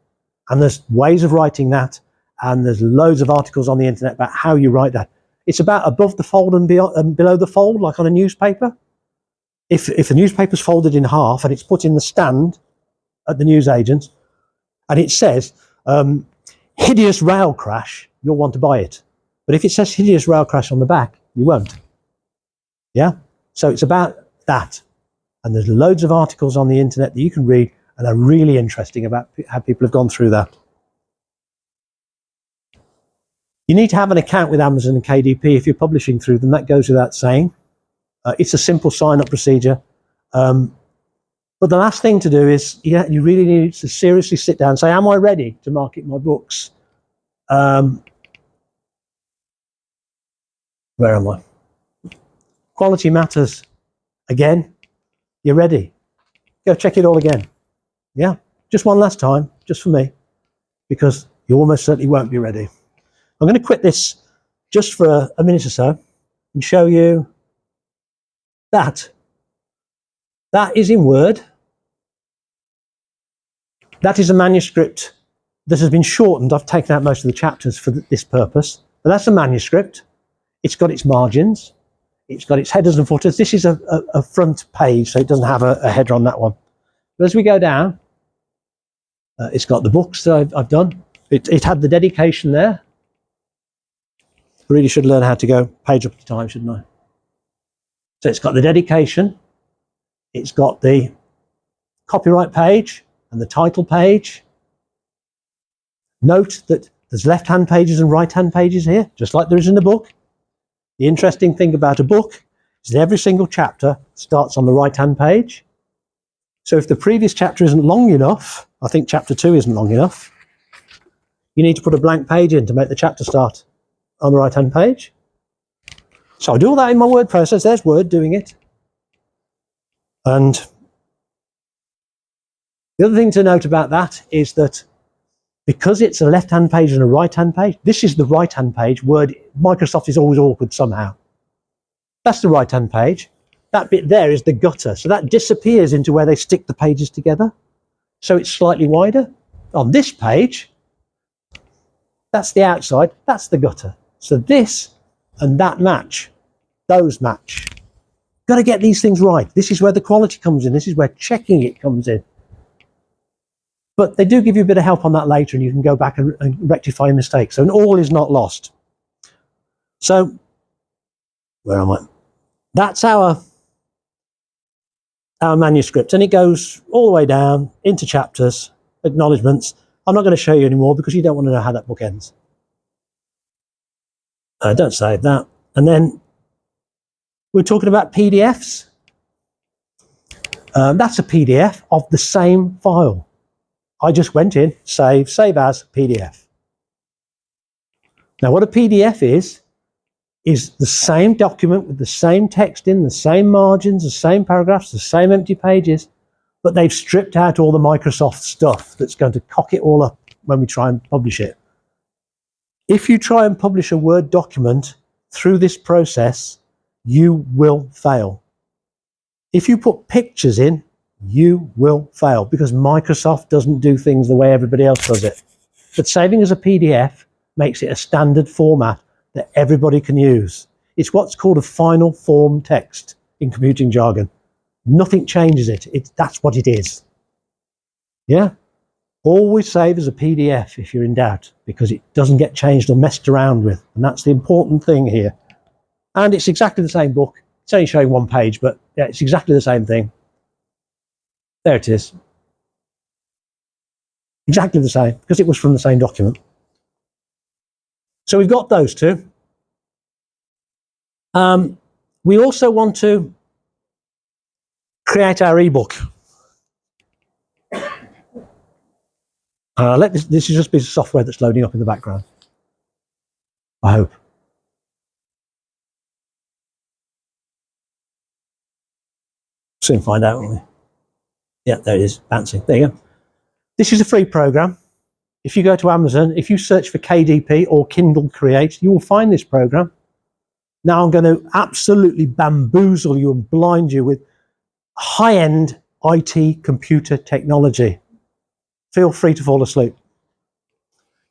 And there's ways of writing that. And there's loads of articles on the internet about how you write that. It's about above the fold and below the fold, like on a newspaper. If a newspaper's folded in half and it's put in the stand at the newsagents, and it says, hideous rail crash, you'll want to buy it. But if it says hideous rail crash on the back, you won't. Yeah? So it's about that. And there's loads of articles on the internet that you can read and are really interesting about how people have gone through that. You need to have an account with Amazon and KDP if you're publishing through them. That goes without saying. It's a simple sign-up procedure. But the last thing to do is you really need to seriously sit down and say, am I ready to market my books? Where am I? Quality matters. Again, you're ready. Go check it all again. Yeah, just one last time, just for me, because you almost certainly won't be ready. I'm going to quit this just for a minute or so and show you that. That is in Word. That is a manuscript that has been shortened. I've taken out most of the chapters for this purpose. But that's a manuscript. It's got its margins. It's got its headers and footers. This is a front page, so it doesn't have a header on that one. But as we go down, it's got the books that I've done. It had the dedication there. I really should learn how to go page up at a time, shouldn't I? So it's got the dedication. It's got the copyright page and the title page. Note that there's left-hand pages and right-hand pages here, just like there is in the book. The interesting thing about a book is that every single chapter starts on the right-hand page. So if the previous chapter isn't long enough, I think chapter 2 isn't long enough, you need to put a blank page in to make the chapter start on the right-hand page. So I do all that in my word process. There's Word doing it. And the other thing to note about that is that because it's a left-hand page and a right-hand page, this is the right-hand page. Word, Microsoft is always awkward somehow. That's the right-hand page. That bit there is the gutter. So that disappears into where they stick the pages together. So it's slightly wider. On this page, that's the outside, that's the gutter. So this and that match, those match. Got to get these things right. This is where the quality comes in. This is where checking it comes in. But they do give you a bit of help on that later, and you can go back and rectify mistakes. So all is not lost. So, where am I? That's our manuscript, and it goes all the way down into chapters, acknowledgements. I'm not going to show you anymore because you don't want to know how that book ends. Don't save that. And then we're talking about PDFs. That's a PDF of the same file. I just went in, save as PDF. Now what a PDF is the same document with the same text in, the same margins, the same paragraphs, the same empty pages, but they've stripped out all the Microsoft stuff that's going to cock it all up when we try and publish it. If you try and publish a Word document through this process, you will fail. If you put pictures in, you will fail because Microsoft doesn't do things the way everybody else does it. But saving as a PDF makes it a standard format that everybody can use. It's what's called a final form text in computing jargon. Nothing changes it. That's what it is. Yeah? Always save as a PDF if you're in doubt, because it doesn't get changed or messed around with. And that's the important thing here. And it's exactly the same book. It's only showing one page, but yeah, it's exactly the same thing. There it is. Exactly the same, because it was from the same document. So we've got those two. We also want to create our ebook. This is just a piece of software that's loading up in the background. I hope. Soon find out, won't we? Yeah, there it is, bouncing. There you go. This is a free program. If you go to Amazon, if you search for KDP or Kindle Create, you will find this program. Now I'm going to absolutely bamboozle you and blind you with high-end IT computer technology. Feel free to fall asleep.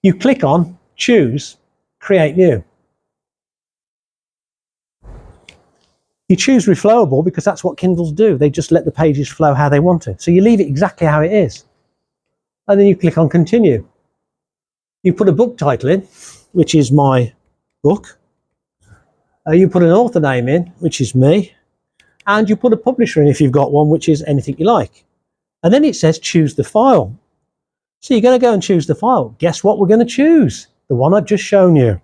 You click on Choose, Create New. You choose reflowable because that's what Kindles do. They just let the pages flow how they want it. So you leave it exactly how it is. And then you click on Continue. You put a book title in, which is my book. You put an author name in, which is me. And you put a publisher in if you've got one, which is anything you like. And then it says choose the file. So you're going to go and choose the file. Guess what we're going to choose? The one I've just shown you.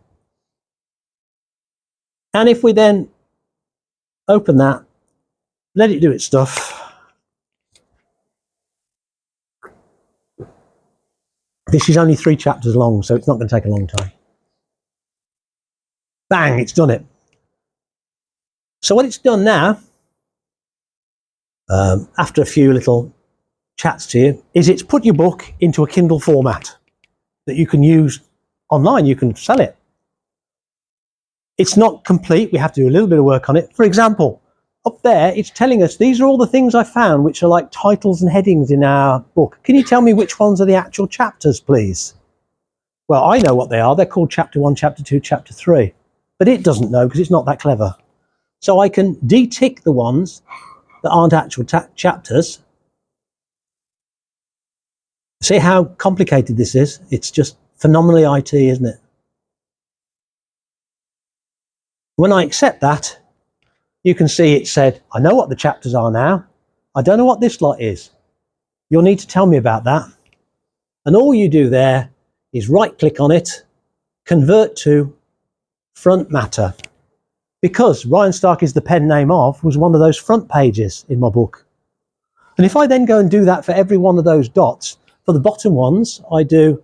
And if we then open that, let it do its stuff. This is only 3 chapters long, so it's not going to take a long time. Bang, it's done it. So what it's done now, after a few little chats to you, is it's put your book into a Kindle format that you can use online. You can sell it. It's not complete. We have to do a little bit of work on it. For example, up there, it's telling us these are all the things I found which are like titles and headings in our book. Can you tell me which ones are the actual chapters, please? Well, I know what they are. They're called Chapter 1, Chapter 2, Chapter 3. But it doesn't know because it's not that clever. So I can de-tick the ones that aren't actual chapters. See how complicated this is? It's just phenomenally IT, isn't it? When I accept that, you can see it said, I know what the chapters are now. I don't know what this lot is. You'll need to tell me about that. And all you do there is right click on it, convert to front matter. Because Ryan Stark is the pen name of was one of those front pages in my book. And if I then go and do that for every one of those dots, for the bottom ones, I do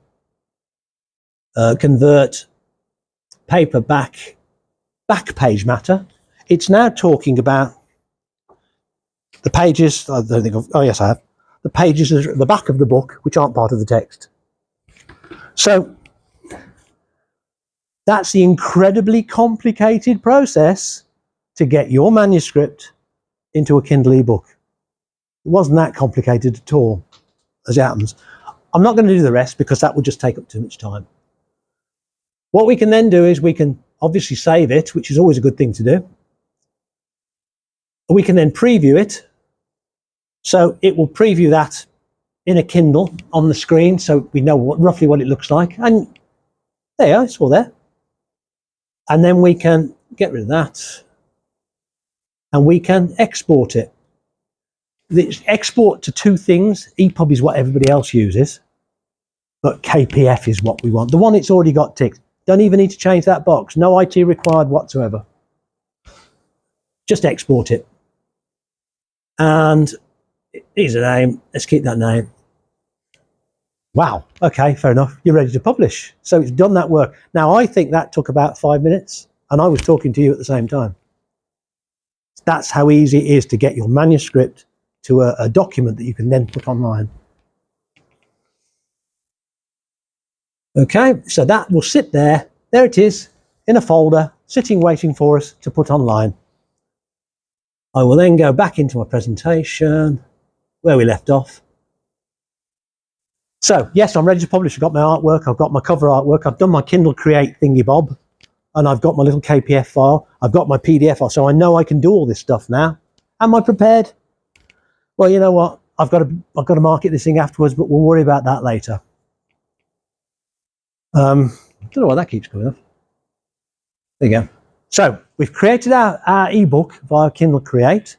convert paper back page matter. It's now talking about the pages, I don't think oh yes I have, the pages at the back of the book which aren't part of the text. So that's the incredibly complicated process to get your manuscript into a Kindle ebook. It wasn't that complicated at all, as it happens. I'm not going to do the rest because that would just take up too much time. What we can then do is we can obviously save it, which is always a good thing to do. We can then preview it. So it will preview that in a Kindle on the screen so we know roughly what it looks like. And there you are, it's all there. And then we can get rid of that. And we can export it. The export to 2 things. EPUB is what everybody else uses. But KPF is what we want. The one it's already got ticked. Don't even need to change that box. No IT required whatsoever. Just export it. And here's a name. Let's keep that name. Wow. Okay, fair enough. You're ready to publish. So it's done that work. Now, I think that took about 5 minutes. And I was talking to you at the same time. That's how easy it is to get your manuscript to a document that you can then put online. Okay, so that will sit there. There it is, in a folder, sitting waiting for us to put online. I will then go back into my presentation, where we left off. So, yes, I'm ready to publish. I've got my artwork, I've got my cover artwork, I've done my Kindle Create thingy bob, and I've got my little KPF file, I've got my PDF file, so I know I can do all this stuff now. Am I prepared? Well, you know what? I've got to market this thing afterwards, but we'll worry about that later. I don't know why that keeps coming up. There you go. So we've created our ebook via Kindle Create.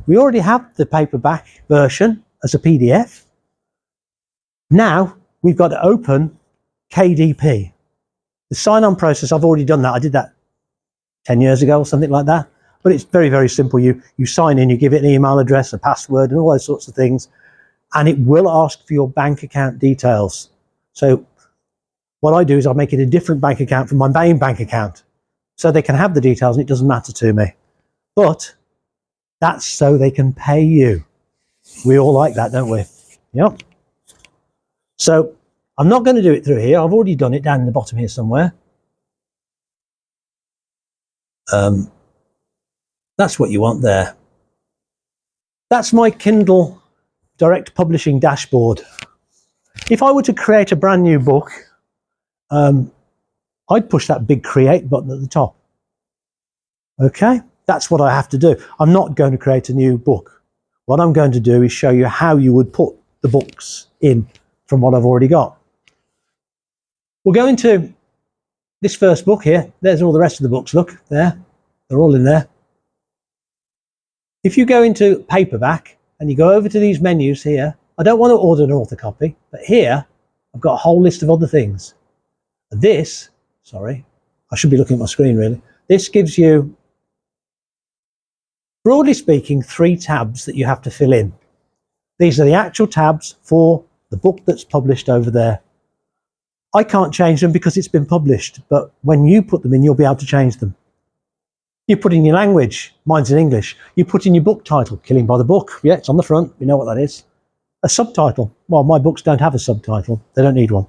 We already have the paperback version as a PDF. Now we've got to open KDP. The sign-on process, I've already done that. I did that 10 years ago or something like that. But it's very, very simple. You sign in, you give it an email address, a password, and all those sorts of things. And it will ask for your bank account details. So what I do is I make it a different bank account from my main bank account, so they can have the details and it doesn't matter to me. But that's so they can pay you. We all like that, don't we? Yep. So I'm not going to do it through here. I've already done it down in the bottom here somewhere. That's what you want there. That's my Kindle direct publishing dashboard. If I were to create a brand new book, I'd push that big create button at the top. Okay, that's what I have to do. I'm not going to create a new book. What I'm going to do is show you how you would put the books in from what I've already got. We'll go into this first book here. There's all the rest of the books. Look, there. They're all in there. If you go into paperback and you go over to these menus here, I don't want to order an author copy, but here I've got a whole list of other things. This, sorry, I should be looking at my screen really. This gives you, broadly speaking, 3 tabs that you have to fill in. These are the actual tabs for the book that's published over there. I can't change them because it's been published, but when you put them in, you'll be able to change them. You put in your language, mine's in English. You put in your book title, Killing by the Book. Yeah, it's on the front, we know what that is. A subtitle. Well, my books don't have a subtitle. They don't need one.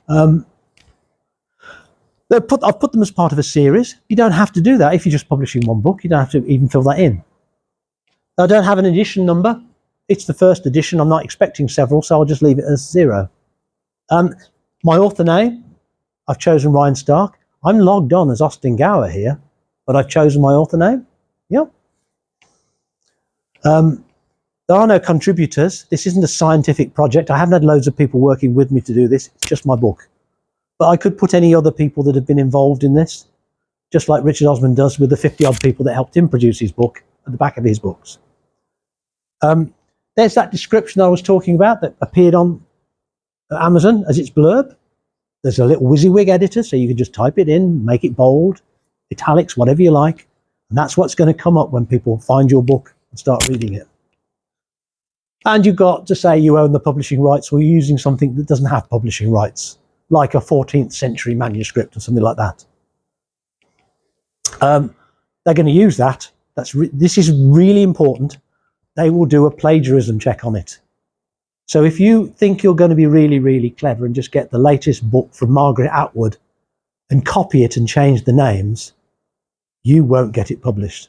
I've put them as part of a series. You don't have to do that if you're just publishing one book. You don't have to even fill that in. I don't have an edition number. It's the first edition. I'm not expecting several, so I'll just leave it as 0. My author name, I've chosen Ryan Stark. I'm logged on as Austin Gower here, but I've chosen my author name. Yep. There are no contributors. This isn't a scientific project. I haven't had loads of people working with me to do this. It's just my book. But I could put any other people that have been involved in this, just like Richard Osman does with the 50-odd people that helped him produce his book at the back of his books. There's that description I was talking about that appeared on Amazon as its blurb. There's a little WYSIWYG editor, so you can just type it in, make it bold, italics, whatever you like. And that's what's going to come up when people find your book and start reading it. And you've got to say you own the publishing rights or you're using something that doesn't have publishing rights, like a 14th century manuscript or something like that. They're going to use that. This is really important. They will do a plagiarism check on it. So if you think you're going to be really, really clever and just get the latest book from Margaret Atwood and copy it and change the names, you won't get it published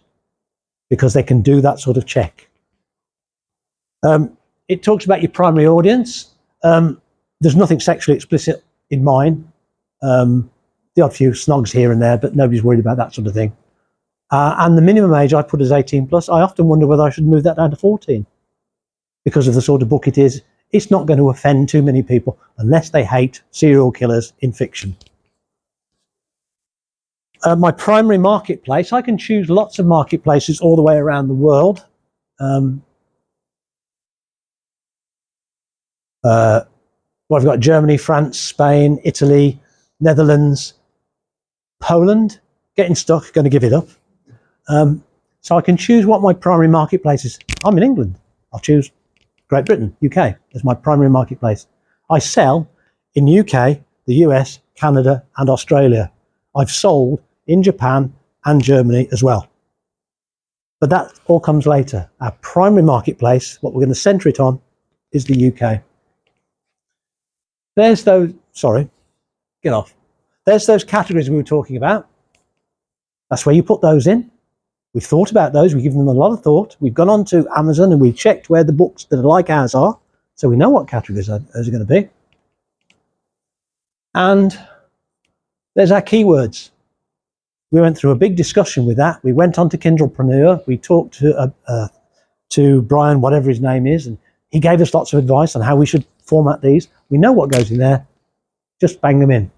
because they can do that sort of check. It talks about your primary audience. There's nothing sexually explicit in mine. The odd few snogs here and there, but nobody's worried about that sort of thing. And the minimum age I put as 18 plus. I often wonder whether I should move that down to 14 because of the sort of book it is. It's not going to offend too many people unless they hate serial killers in fiction. My primary marketplace, I can choose lots of marketplaces all the way around the world. Well, I've got Germany, France, Spain, Italy, Netherlands, Poland. Getting stuck, going to give it up. So I can choose what my primary marketplace is. I'm in England. I'll choose Great Britain, UK as my primary marketplace. I sell in UK, the US, Canada, and Australia. I've sold in Japan and Germany as well. But that all comes later. Our primary marketplace, what we're going to centre it on, is the UK. There's those, sorry, get off. There's those categories we were talking about. That's where you put those in. We've thought about those. We've given them a lot of thought. We've gone on to Amazon and we've checked where the books that are like ours are. So we know what categories those are going to be. And there's our keywords. We went through a big discussion with that. We went on to Kindlepreneur. We talked to Brian, whatever his name is, and he gave us lots of advice on how we should format these. We know what goes in there. Just bang them in.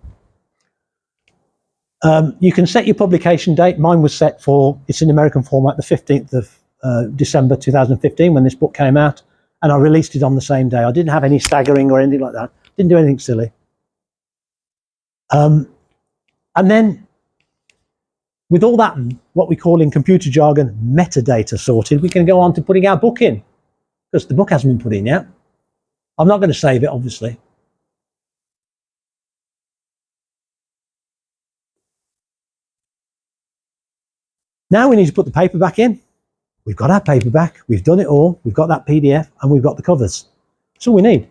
You can set your publication date. Mine was set for, it's in American format, the 15th of December 2015 when this book came out. And I released it on the same day. I didn't have any staggering or anything like that. Didn't do anything silly. And then with all that, what we call in computer jargon, metadata sorted, we can go on to putting our book in because the book hasn't been put in yet. I'm not going to save it, obviously. Now we need to put the paperback in. We've got our paperback, we've done it all, we've got that PDF, and we've got the covers. That's all we need.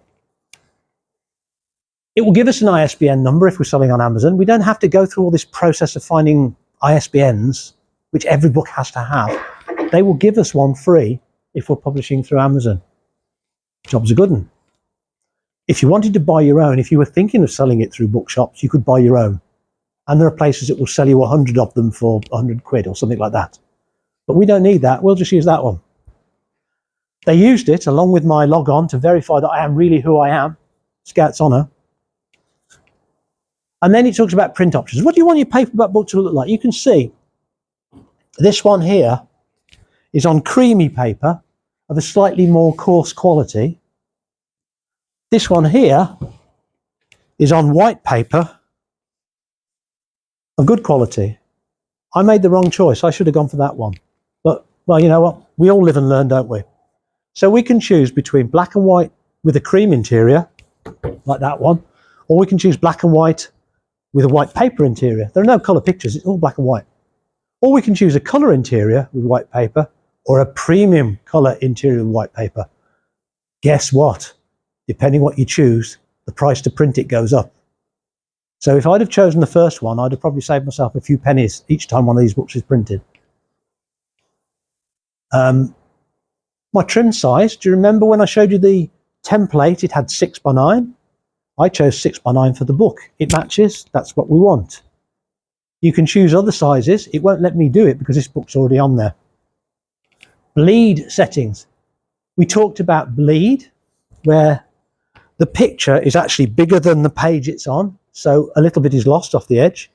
It will give us an ISBN number if we're selling on Amazon. We don't have to go through all this process of finding ISBNs, which every book has to have. They will give us one free if we're publishing through Amazon. Job's a good one. If you wanted to buy your own, if you were thinking of selling it through bookshops, you could buy your own. And there are places that will sell you 100 of them for 100 quid or something like that. But we don't need that. We'll just use that one. They used it along with my log on to verify that I am really who I am. Scout's Honour. And then it talks about print options. What do you want your paperback book to look like? You can see this one here is on creamy paper of a slightly more coarse quality. This one here is on white paper of good quality. I made the wrong choice. I should have gone for that one. But, well, you know what? We all live and learn, don't we? So we can choose between black and white with a cream interior, like that one, or we can choose black and white with a white paper interior. There are no colour pictures, it's all black and white. Or we can choose a colour interior with white paper, or a premium colour interior with white paper. Guess what? Depending what you choose, the price to print it goes up. So if I'd have chosen the first one, I'd have probably saved myself a few pennies each time one of these books is printed. My trim size, do you remember when I showed you the template, it had 6x9? I chose 6x9 for the book. It matches, that's what we want. You can choose other sizes. It won't let me do it because this book's already on there. Bleed settings. We talked about bleed, where the picture is actually bigger than the page it's on, so a little bit is lost off the edge.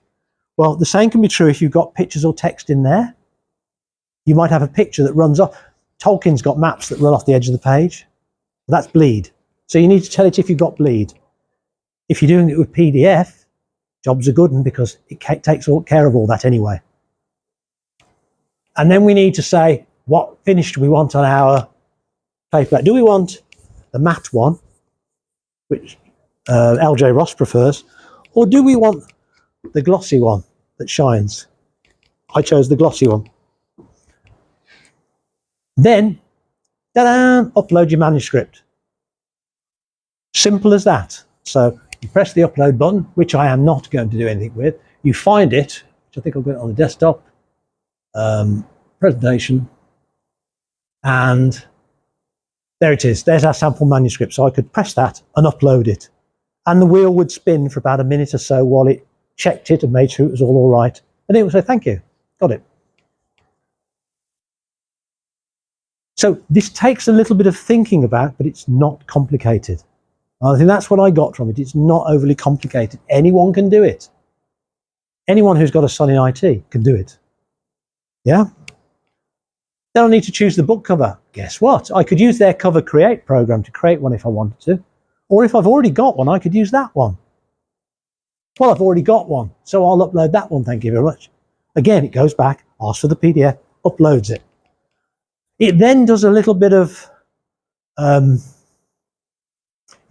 Well, the same can be true if you've got pictures or text in there. You might have a picture that runs off. Tolkien's got maps that run off the edge of the page. That's bleed. So you need to tell it if you've got bleed. If you're doing it with PDF, job's a good one because it takes care of all that anyway. And then we need to say what finish do we want on our paperback. Do we want the matte one, which LJ Ross prefers, or do we want the glossy one that shines? I chose the glossy one. Then, ta-da, upload your manuscript. Simple as that. So you press the upload button, which I am not going to do anything with. You find it, which I think I'll get on the desktop, presentation, and there it is. There's our sample manuscript. So I could press that and upload it. And the wheel would spin for about a minute or so while it checked it and made sure it was all right. And it would say, thank you, got it. So this takes a little bit of thinking about, but it's not complicated. I think that's what I got from it. It's not overly complicated. Anyone can do it. Anyone who's got a son in IT can do it. Yeah? Then I need to choose the book cover. Guess what? I could use their cover create program to create one if I wanted to. Or if I've already got one, I could use that one. Well, I've already got one, so I'll upload that one, thank you very much. Again, it goes back, asks for the PDF, uploads it. It then does a little bit of, it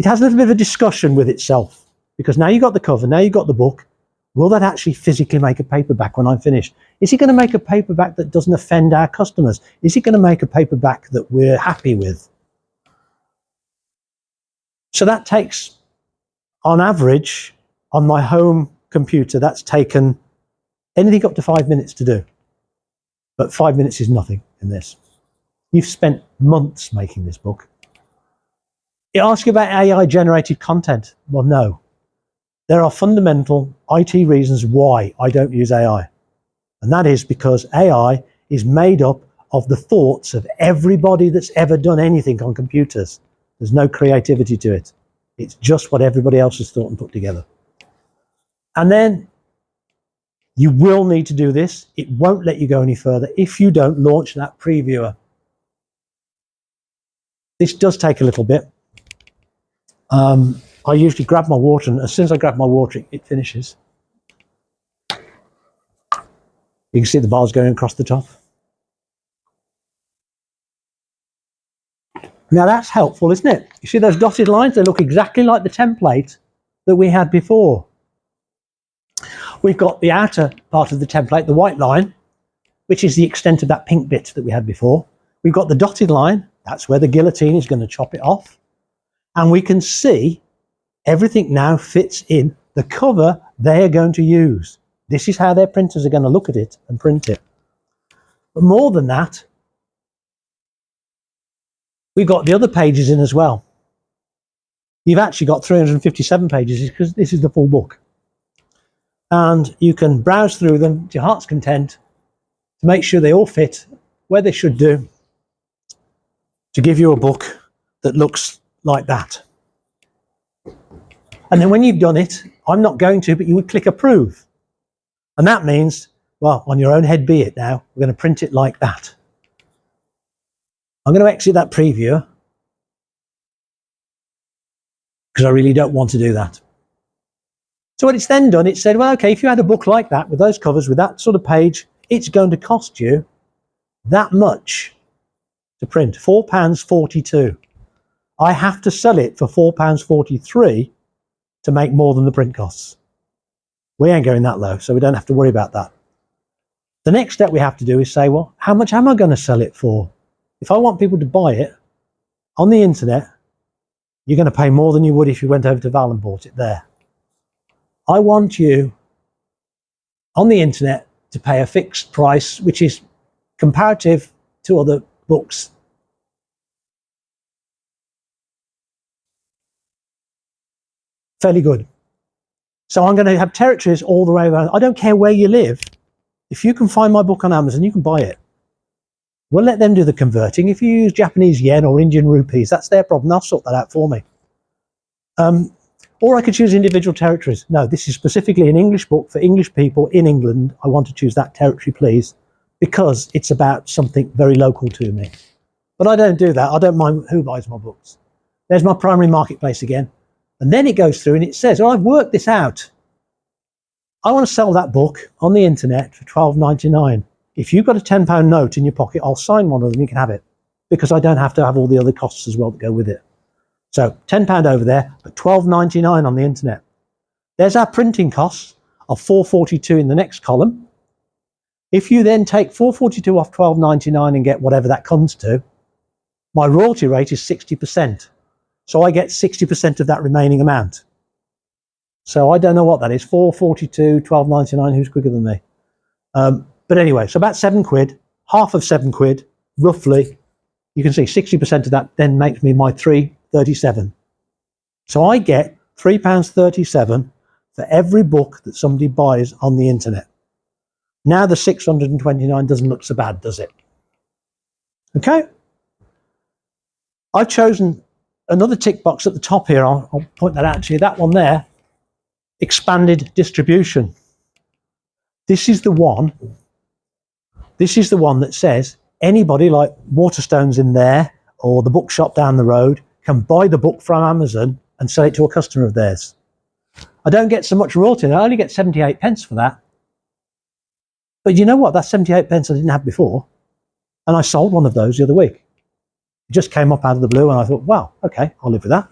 has a little bit of a discussion with itself, because now you've got the cover, now you've got the book. Will that actually physically make a paperback when I'm finished? Is it going to make a paperback that doesn't offend our customers? Is it going to make a paperback that we're happy with? So that takes, on average, on my home computer, that's taken anything up to 5 minutes to do. But 5 minutes is nothing in this. You've spent months making this book. It asks you about AI-generated content. Well, no. There are fundamental IT reasons why I don't use AI. And that is because AI is made up of the thoughts of everybody that's ever done anything on computers. There's no creativity to it. It's just what everybody else has thought and put together. And then you will need to do this. It won't let you go any further if you don't launch that previewer. This does take a little bit. I usually grab my water, and as soon as I grab my water, it finishes. You can see the bars going across the top. Now that's helpful, isn't it? You see those dotted lines? They look exactly like the template that we had before. We've got the outer part of the template, the white line, which is the extent of that pink bit that we had before. We've got the dotted line, that's where the guillotine is going to chop it off. And we can see everything now fits in the cover they're going to use. This is how their printers are going to look at it and print it. But more than that, we've got the other pages in as well. You've actually got 357 pages because this is the full book. And you can browse through them to your heart's content to make sure they all fit where they should do, to give you a book that looks like that. And then when you've done it, I'm not going to, but you would click approve. And that means, well, on your own head be it now, we're going to print it like that. I'm going to exit that preview because I really don't want to do that. So what it's then done, it said, well, okay, if you had a book like that with those covers, with that sort of page, it's going to cost you that much to print, £4.42. I have to sell it for £4.43 to make more than the print costs. We ain't going that low, so we don't have to worry about that. The next step we have to do is say, well, how much am I going to sell it for? If I want people to buy it on the internet, you're going to pay more than you would if you went over to Val and bought it there. I want you on the internet to pay a fixed price, which is comparative to other books. Fairly good. So I'm going to have territories all the way around. I don't care where you live. If you can find my book on Amazon, you can buy it. We'll let them do the converting. If you use Japanese yen or Indian rupees, that's their problem. They'll sort that out for me. Or I could choose individual territories. No, this is specifically an English book for English people in England. I want to choose that territory, please, because it's about something very local to me. But I don't do that. I don't mind who buys my books. There's my primary marketplace again. And then it goes through and it says, oh, I've worked this out. I want to sell that book on the internet for £12.99. If you've got a £10 note in your pocket, I'll sign one of them, you can have it. Because I don't have to have all the other costs as well that go with it. So £10 over there, but £12.99 on the internet. There's our printing costs of £4.42 in the next column. If you then take £4.42 off £12.99 and get whatever that comes to, my royalty rate is 60%. So I get 60% of that remaining amount. So I don't know what that is. £4.42, £12.99, who's quicker than me? But anyway, so about £7, half of £7, roughly. You can see 60% of that then makes me my £3.37. So I get £3.37 for every book that somebody buys on the internet. Now the 629 doesn't look so bad, does it? Okay. I've chosen another tick box at the top here. I'll point that out to you. That one there, expanded distribution. This is the one that says anybody like Waterstones in there or the bookshop down the road can buy the book from Amazon and sell it to a customer of theirs. I don't get so much royalty. I only get 78 pence for that. But you know what? That's 78 pence I didn't have before. And I sold one of those the other week. It just came up out of the blue and I thought, wow, okay, I'll live with that.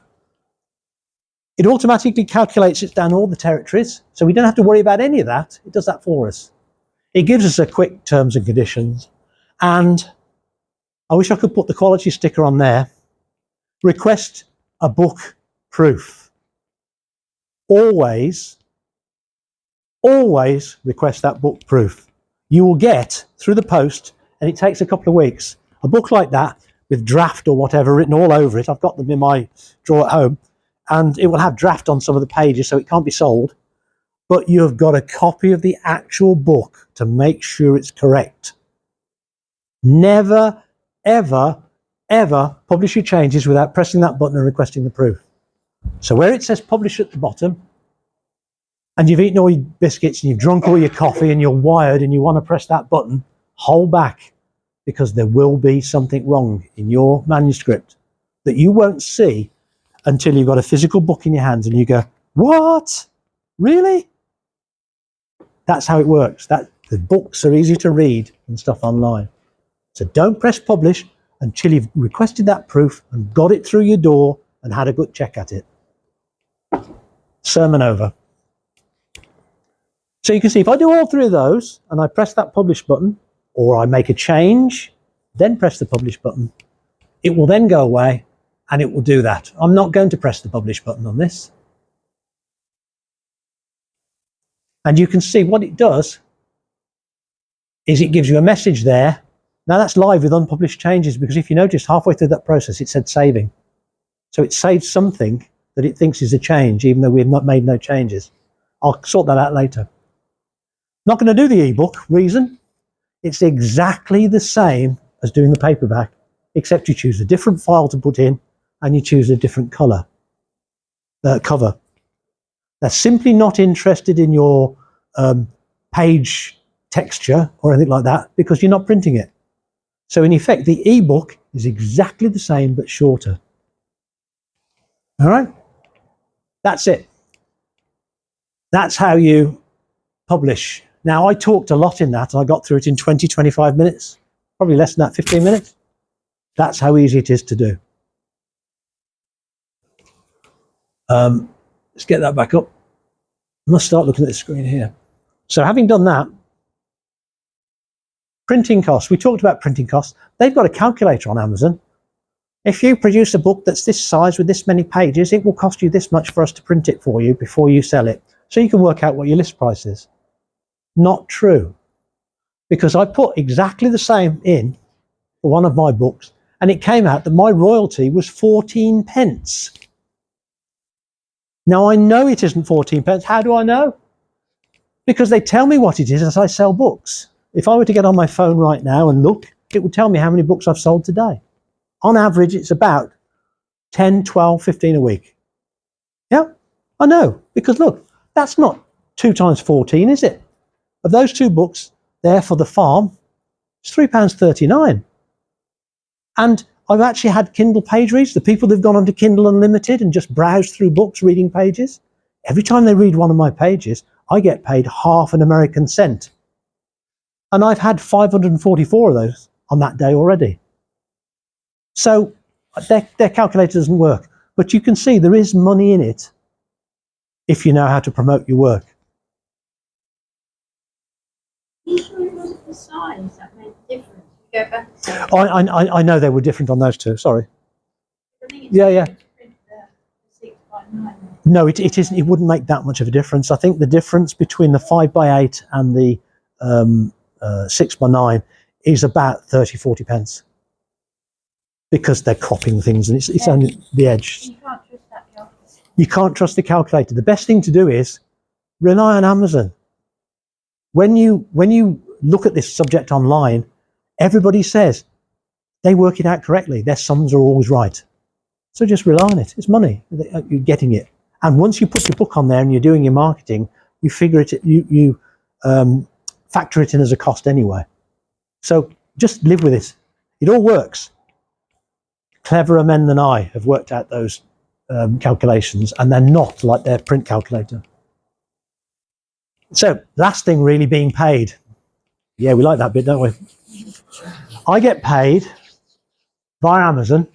It automatically calculates it down all the territories, so we don't have to worry about any of that. It does that for us. It gives us a quick terms and conditions. And I wish I could put the quality sticker on there. Request a book proof. Always request that book proof. You will get through the post, and it takes a couple of weeks, a book like that with draft or whatever written all over it. I've got them in my drawer at home, and it will have draft on some of the pages, so it can't be sold. But you've got a copy of the actual book to make sure it's correct. Never, ever, ever publish your changes without pressing that button and requesting the proof. So where it says publish at the bottom, and you've eaten all your biscuits and you've drunk all your coffee and you're wired and you want to press that button, hold back, because there will be something wrong in your manuscript that you won't see until you've got a physical book in your hands and you go, what? Really? That's how it works. The books are easier to read than stuff online. So don't press publish until you've requested that proof and got it through your door and had a good check at it. Sermon over. So you can see if I do all three of those and I press that publish button, or I make a change, then press the publish button, it will then go away and it will do that. I'm not going to press the publish button on this. And you can see what it does is it gives you a message there. Now that's live with unpublished changes, because if you notice halfway through that process, it said saving. So it saved something that it thinks is a change, even though we have not made no changes. I'll sort that out later. Not going to do the ebook. Reason? It's exactly the same as doing the paperback, except you choose a different file to put in and you choose a different color cover. They're simply not interested in your page texture or anything like that, because you're not printing it. So in effect, the ebook is exactly the same but shorter. All right, that's it. That's how you publish. Now, I talked a lot in that, and I got through it in 20, 25 minutes, probably less than that, 15 minutes. That's how easy it is to do. Let's get that back up. I must start looking at the screen here. So having done that, printing costs. We talked about printing costs. They've got a calculator on Amazon. If you produce a book that's this size with this many pages, it will cost you this much for us to print it for you before you sell it. So you can work out what your list price is. Not true. Because I put exactly the same in for one of my books, and it came out that my royalty was 14 pence. Now I know it isn't 14 pence. How do I know? Because they tell me what it is as I sell books. If I were to get on my phone right now and look, it would tell me how many books I've sold today. On average, it's about 10, 12, 15 a week. Yeah, I know. Because look, that's not 2 times 14, is it? Of those 2 books there for the farm, it's £3.39. And I've actually had Kindle page reads, the people that have gone onto Kindle Unlimited and just browsed through books reading pages. Every time they read one of my pages, I get paid half an American cent. And I've had 544 of those on that day already. So their calculator doesn't work. But you can see there is money in it if you know how to promote your work. You sure it wasn't the size that made the difference? You go back and say, I know they were different on those 2, sorry. I think it's Yeah, yeah. to print the 6x9. No, it isn't. It wouldn't make that much of a difference. I think the difference between the 5x8 and the 6x9 is about 30, 40 pence. Because they're cropping things and it's only the edge. You can't trust that calculator. You can't trust the calculator. The best thing to do is rely on Amazon. When you look at this subject online, everybody says they work it out correctly. Their sums are always right. So just rely on it. It's money. You're getting it. And once you put your book on there and you're doing your marketing, you figure it. You factor it in as a cost anyway. So just live with it. It all works. Cleverer men than I have worked out those calculations, and they're not like their print calculator. So last thing, really being paid. Yeah, we like that bit, don't we? I get paid via Amazon.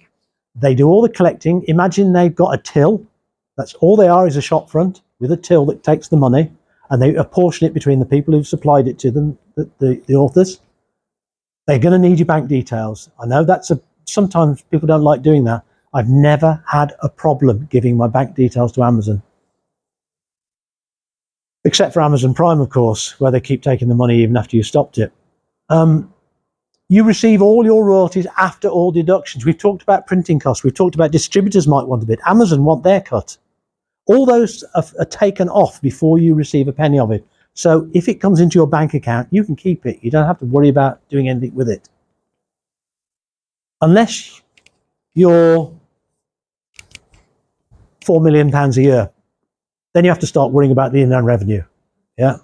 They do all the collecting. Imagine they've got a till. That's all they are, is a shop front with a till that takes the money, and they apportion it between the people who've supplied it to them, the authors. They're going to need your bank details. I know sometimes people don't like doing that. I've never had a problem giving my bank details to Amazon. Except for Amazon Prime, of course, where they keep taking the money even after you stopped it. You receive all your royalties after all deductions. We've talked about printing costs. We've talked about distributors might want a bit. Amazon want their cut. All those are taken off before you receive a penny of it. So if it comes into your bank account, you can keep it. You don't have to worry about doing anything with it. Unless you're £4 million a year, then you have to start worrying about the inland revenue. Yeah.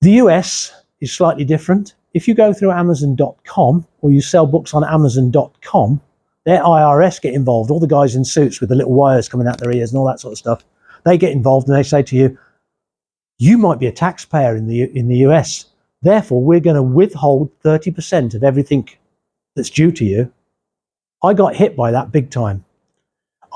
The US is slightly different. If you go through Amazon.com or you sell books on Amazon.com, their IRS get involved. All the guys in suits with the little wires coming out their ears and all that sort of stuff. They get involved and they say to you, you might be a taxpayer in the US. Therefore, we're going to withhold 30% of everything that's due to you. I got hit by that big time.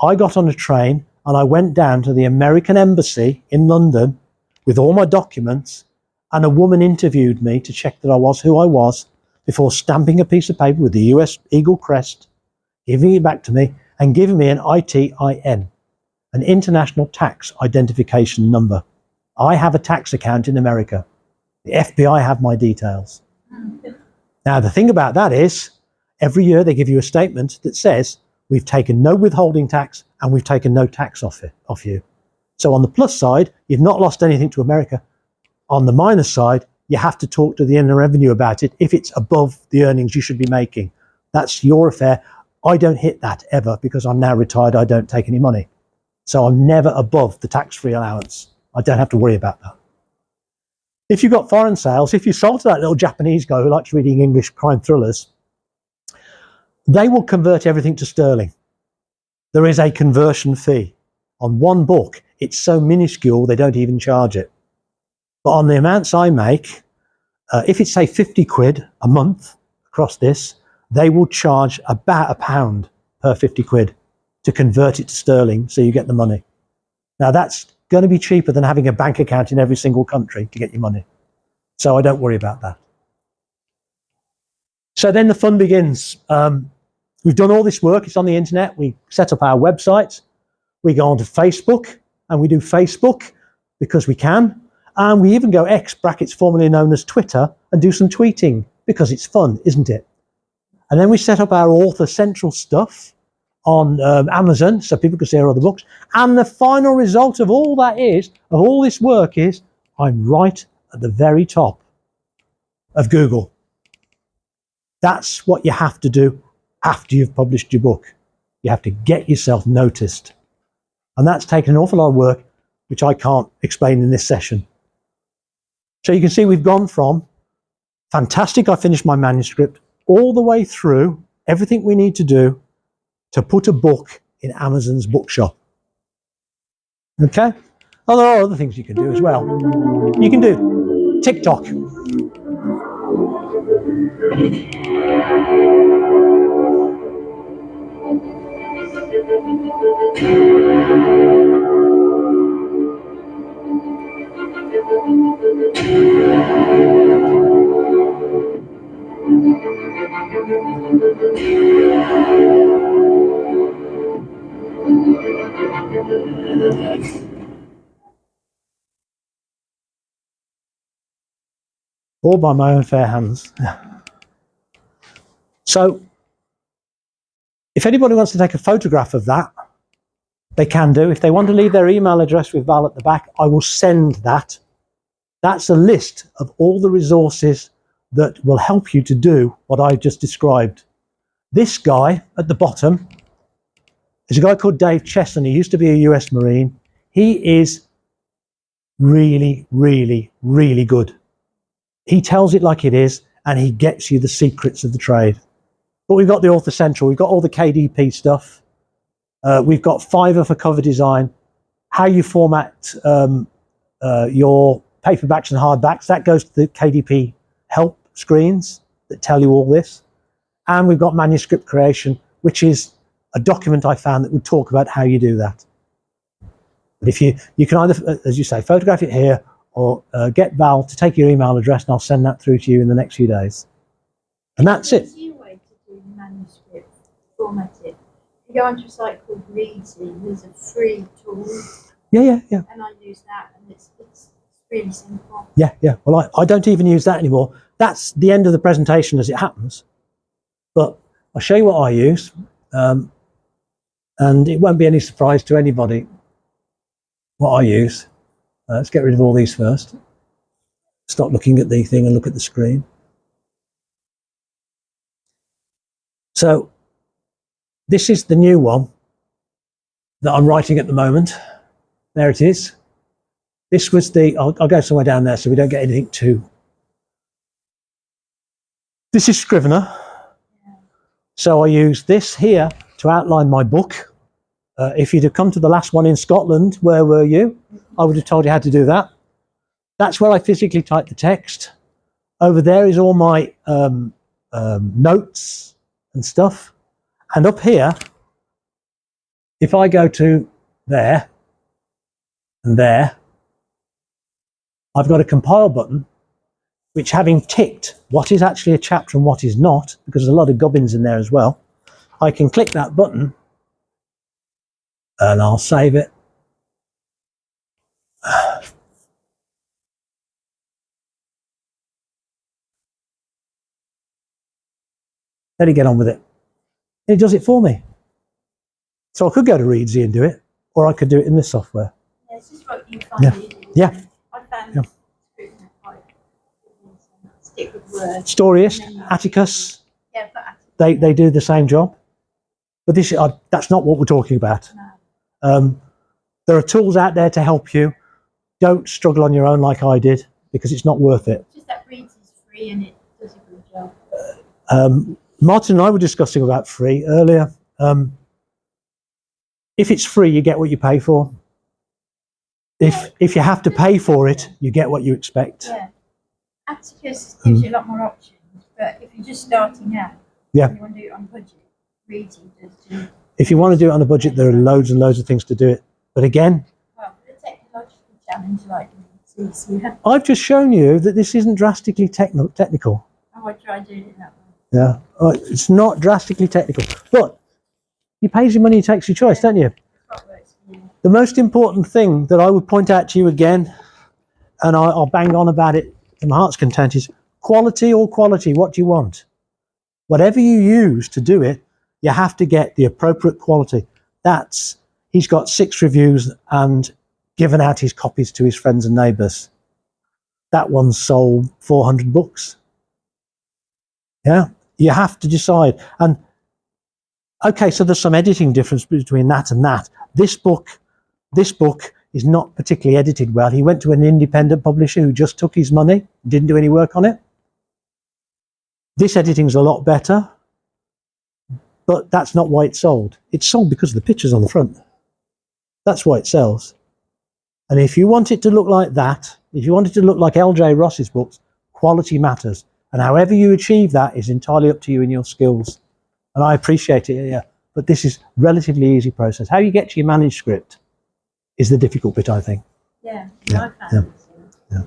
I got on a train and I went down to the American embassy in London with all my documents, and a woman interviewed me to check that I was who I was before stamping a piece of paper with the US Eagle crest, giving it back to me, and giving me an ITIN, an International Tax Identification Number. I have a tax account in America. The FBI have my details. Now, the thing about that is, every year they give you a statement that says, we've taken no withholding tax and we've taken no tax off you. So on the plus side, you've not lost anything to America. On the minus side, you have to talk to the Inland Revenue about it if it's above the earnings you should be making. That's your affair. I don't hit that ever because I'm now retired. I don't take any money. So I'm never above the tax-free allowance. I don't have to worry about that. If you've got foreign sales, if you sold to that little Japanese guy who likes reading English crime thrillers, they will convert everything to sterling. There is a conversion fee. On one book, it's so minuscule they don't even charge it. But on the amounts I make, if it's say 50 quid a month across this, they will charge about £1 per 50 quid to convert it to sterling so you get the money. Now that's going to be cheaper than having a bank account in every single country to get your money. So I don't worry about that. So then the fun begins. We've done all this work. It's on the internet. We set up our website. We go onto Facebook and we do Facebook because we can. And we even go X brackets formerly known as Twitter and do some tweeting because it's fun, isn't it? And then we set up our author central stuff on Amazon so people can see our other books. And the final result of all that is, of all this work is, I'm right at the very top of Google. That's what you have to do after you've published your book. You have to get yourself noticed. And that's taken an awful lot of work, which I can't explain in this session. So you can see we've gone from fantastic, I finished my manuscript, all the way through everything we need to do to put a book in Amazon's bookshop. Okay? Oh, there are other things you can do as well. You can do TikTok. All by my own fair hands. So, if anybody wants to take a photograph of that, they can do. If they want to leave their email address with Val at the back, I will send that. That's a list of all the resources that will help you to do what I just described. This guy at the bottom is a guy called Dave Chesson. He used to be a US Marine. He is really, really, really good. He tells it like it is, and he gets you the secrets of the trade. But we've got the Author Central, we've got all the KDP stuff, we've got Fiverr for cover design, how you format your paperbacks and hardbacks. That goes to the KDP help screens that tell you all this. And we've got manuscript creation, which is a document I found that would talk about how you do that. But if you can either, as you say, photograph it here, or get Val to take your email address and I'll send that through to you in the next few days. And that's it. There's a way to do manuscript, format it. You go onto a site called Readsy, there's a free tool. Yeah. And I use that, and it's really simple. Yeah. Well, I don't even use that anymore. That's the end of the presentation as it happens. But I'll show you what I use. And it won't be any surprise to anybody what I use. Let's get rid of all these first. Stop looking at the thing and look at the screen. So this is the new one that I'm writing at the moment. There it is. This was the, I'll go somewhere down there so we don't get anything too. This is Scrivener. So I use this here to outline my book. If you'd have come to the last one in Scotland, where were you? I would have told you how to do that. That's where I physically type the text. Over there is all my notes and stuff. And up here, if I go to there and there, I've got a compile button which, having ticked what is actually a chapter and what is not, because there's a lot of gubbins in there as well, I can click that button and I'll save it. Let it get on with it. And it does it for me. So I could go to Readsy and do it, or I could do it in this software. Yeah, it's just what you find Yeah. easy. Yeah. I found Yeah. scripting quite stick with words. Storyist, And then- Atticus, Yeah, but they do the same job. But this that's not what we're talking about. no. There are tools out there to help you. Don't struggle on your own like I did, because it's not worth it. Just that Reads is free and it does a good job. Martin and I were discussing about free earlier. If it's free, you get what you pay for. If you have to pay for it, you get what you expect. Yeah. Atticus gives you a lot more options, but if you're just starting out, Yeah. and you want to do it on budget, Reads does do. If you want to do it on a budget, there are loads and loads of things to do it. But again, Well, the technological challenge like it's easier. I've just shown you that this isn't drastically technical. Oh, I tried doing it that way. Yeah, it's not drastically technical. But you pay your money, you take your choice, don't you? What works for you. The most important thing that I would point out to you again, and I'll bang on about it to my heart's content, is quality or quality. What do you want? Whatever you use to do it, you have to get the appropriate quality. He's got 6 reviews and given out his copies to his friends and neighbours. That one sold 400 books. Yeah, you have to decide. And okay, so there's some editing difference between that and that. This book is not particularly edited well. He went to an independent publisher who just took his money, didn't do any work on it. This editing's a lot better, but that's not why it sold. It sold because of the pictures on the front. That's why it sells. And if you want it to look like that, if you want it to look like L.J. Ross's books, quality matters. And however you achieve that is entirely up to you and your skills. And I appreciate it, yeah. But this is relatively easy process. How you get to your manuscript is the difficult bit, I think. Yeah, Yeah, I found it. yeah.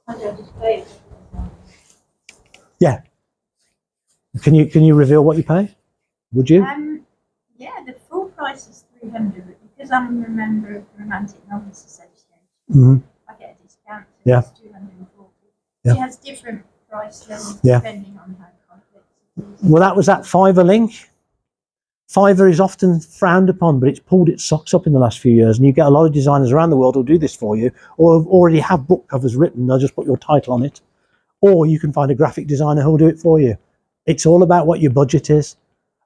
I don't just pay it. Yeah. Can you reveal what you pay? Would you? Yeah, the full price is 300, but because I'm a member of the Romantic Novels Association, Mhm. I get a discount. So Yeah. it's 240. Yeah. She has different price levels Yeah. depending on how complex it is. Well, that was that Fiverr link. Fiverr is often frowned upon, but it's pulled its socks up in the last few years. And you get a lot of designers around the world who'll do this for you, or already have book covers written. They'll just put your title on it. Or you can find a graphic designer who'll do it for you. It's all about what your budget is.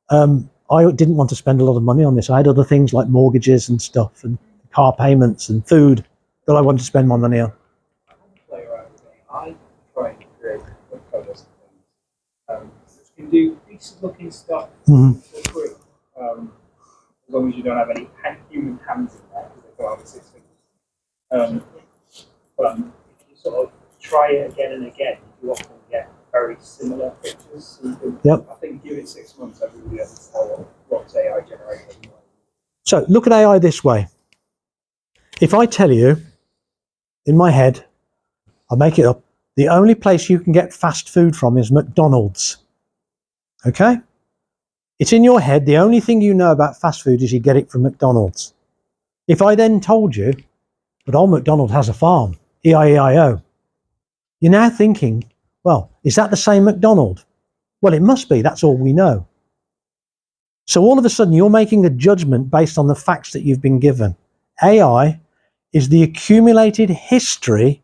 I didn't want to spend a lot of money on this. I had other things like mortgages and stuff, and car payments and food that I wanted to spend my money on. Play around with AI, try and create book covers and things. You can do decent looking stuff Mhm. for free, as long as you don't have any human hands in there, because they go out with 6 fingers. But if you sort of try it again and again, you often get very similar pictures. So you can, Yep. I think give it 6 months, everybody will tell what's AI generated. So look at AI this way. If I tell you, in my head, I'll make it up, the only place you can get fast food from is McDonald's. Okay? It's in your head. The only thing you know about fast food is you get it from McDonald's. If I then told you that old McDonald has a farm, E-I-E-I-O, you're now thinking, well, is that the same McDonald? Well, it must be. That's all we know. So all of a sudden, you're making a judgment based on the facts that you've been given. AI is the accumulated history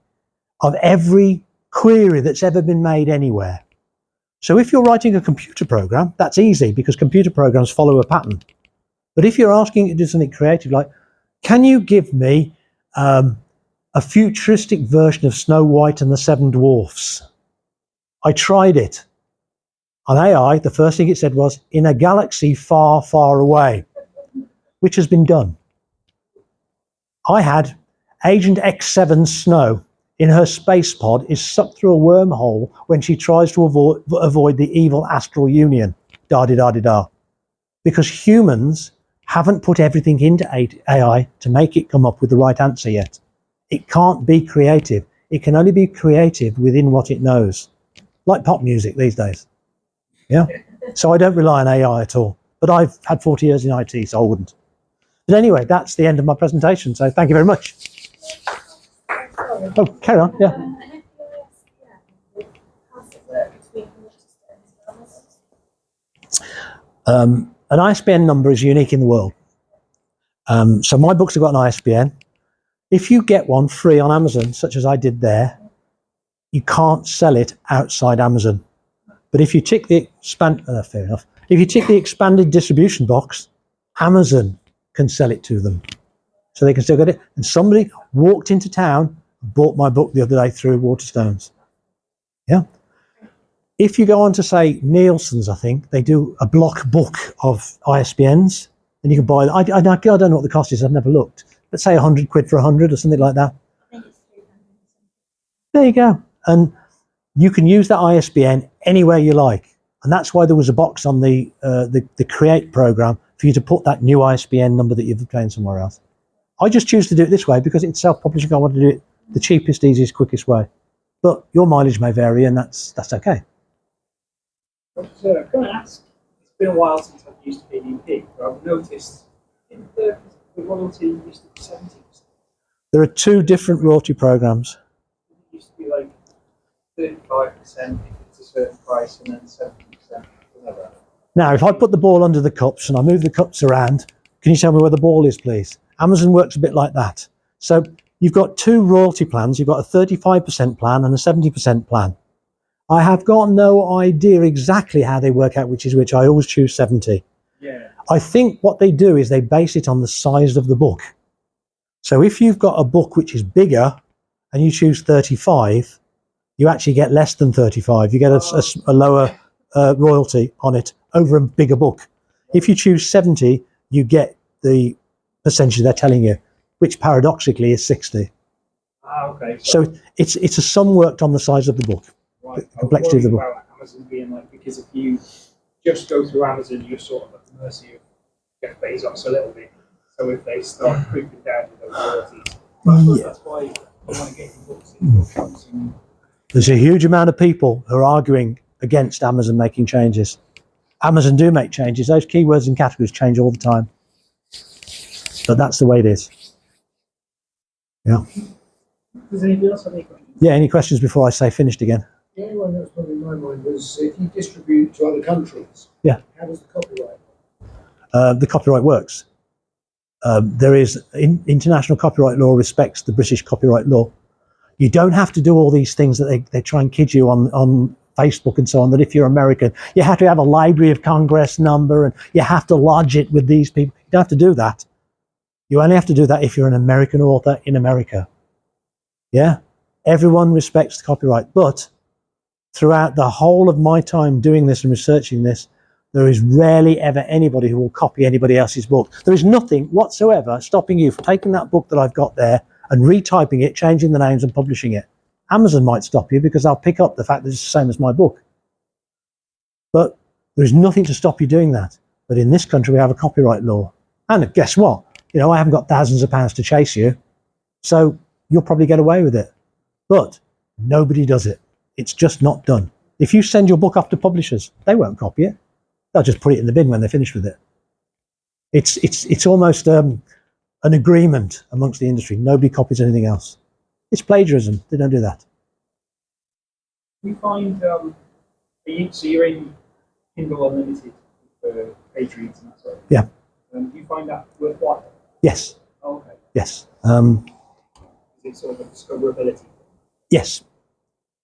of every query that's ever been made anywhere. So if you're writing a computer program, that's easy because computer programs follow a pattern. But if you're asking it to do something creative, like, can you give me a futuristic version of Snow White and the Seven Dwarfs? I tried it. On AI, the first thing it said was, in a galaxy far, far away, which has been done. I had Agent X7 Snow in her space pod is sucked through a wormhole when she tries to avoid the evil astral union. Da-di-da-di-da. Because humans haven't put everything into AI to make it come up with the right answer yet. It can't be creative. It can only be creative within what it knows, like pop music these days. Yeah. So I don't rely on AI at all. But I've had 40 years in IT, so I wouldn't. But anyway, that's the end of my presentation. So thank you very much. Oh, carry on. Yeah. An ISBN number is unique in the world. So my books have got an ISBN. If you get one free on Amazon, such as I did there, you can't sell it outside Amazon. But if you tick the fair enough. If you tick the expanded distribution box, Amazon can sell it to them, so they can still get it. And somebody walked into town, bought my book the other day through Waterstones. Yeah. If you go on to say Nielsen's, I think they do a block book of ISBNs, and you can buy. I don't know what the cost is. I've never looked. Let's say 100 quid for 100 or something like that. I think it's 300. There you go. And you can use that ISBN anywhere you like. And that's why there was a box on the Create program for you to put that new ISBN number that you've obtained somewhere else. I just choose to do it this way because it's self-publishing. I want to do it the cheapest, easiest, quickest way. But your mileage may vary, and that's okay. So I'm going to ask, it's been a while since I've used PDP, but I've noticed the royalty used to be 70%. There are two different royalty programs. It used to be like 35% if it's a certain price, and then 70%. Whatever. Now, if I put the ball under the cups and I move the cups around, can you tell me where the ball is, please? Amazon works a bit like that. So you've got two royalty plans. You've got a 35% plan and a 70% plan. I have got no idea exactly how they work out which is which. I always choose 70. Yeah. I think what they do is they base it on the size of the book. So if you've got a book which is bigger and you choose 35, you actually get less than 35. You get a lower royalty on it over a bigger book. If you choose 70, you get the percentage they're telling you, which paradoxically is 60. Okay. So it's a sum worked on the size of the book, right. the complexity of the book. About Amazon being like, because if you just go through Amazon, you're sort of at the mercy of Jeff Bezos a little bit. So if they start creeping down with those royalties, but I suppose that's why I want to get your books in bookshops. There's a huge amount of people who are arguing against Amazon making changes. Amazon do make changes. Those keywords and categories change all the time. But that's the way it is. Yeah. Does anybody else have any questions? Yeah, any questions before I say finished again? The only one that was probably in my mind was if you distribute to other countries, Yeah. how does the copyright? The copyright works. There is international copyright law respects the British copyright law. You don't have to do all these things that they try and kid you on Facebook and so on, that if you're American, you have to have a Library of Congress number and you have to lodge it with these people. You don't have to do that. You only have to do that if you're an American author in America. Yeah? Everyone respects the copyright. But throughout the whole of my time doing this and researching this, there is rarely ever anybody who will copy anybody else's book. There is nothing whatsoever stopping you from taking that book that I've got there and retyping it, changing the names and publishing it. Amazon might stop you because I'll pick up the fact that it's the same as my book. But there's nothing to stop you doing that. But in this country, we have a copyright law. And guess what? You know, I haven't got thousands of pounds to chase you. So you'll probably get away with it. But nobody does it. It's just not done. If you send your book off to publishers, they won't copy it. They'll just put it in the bin when they're finished with it. It's almost an agreement amongst the industry. Nobody copies anything else. It's plagiarism. They don't do that. We find, so you're in Kindle Unlimited for page reads and that sort of thing. Yeah. Do you find that worthwhile? Yes. Oh, okay. Yes. Is it sort of a discoverability? Yes.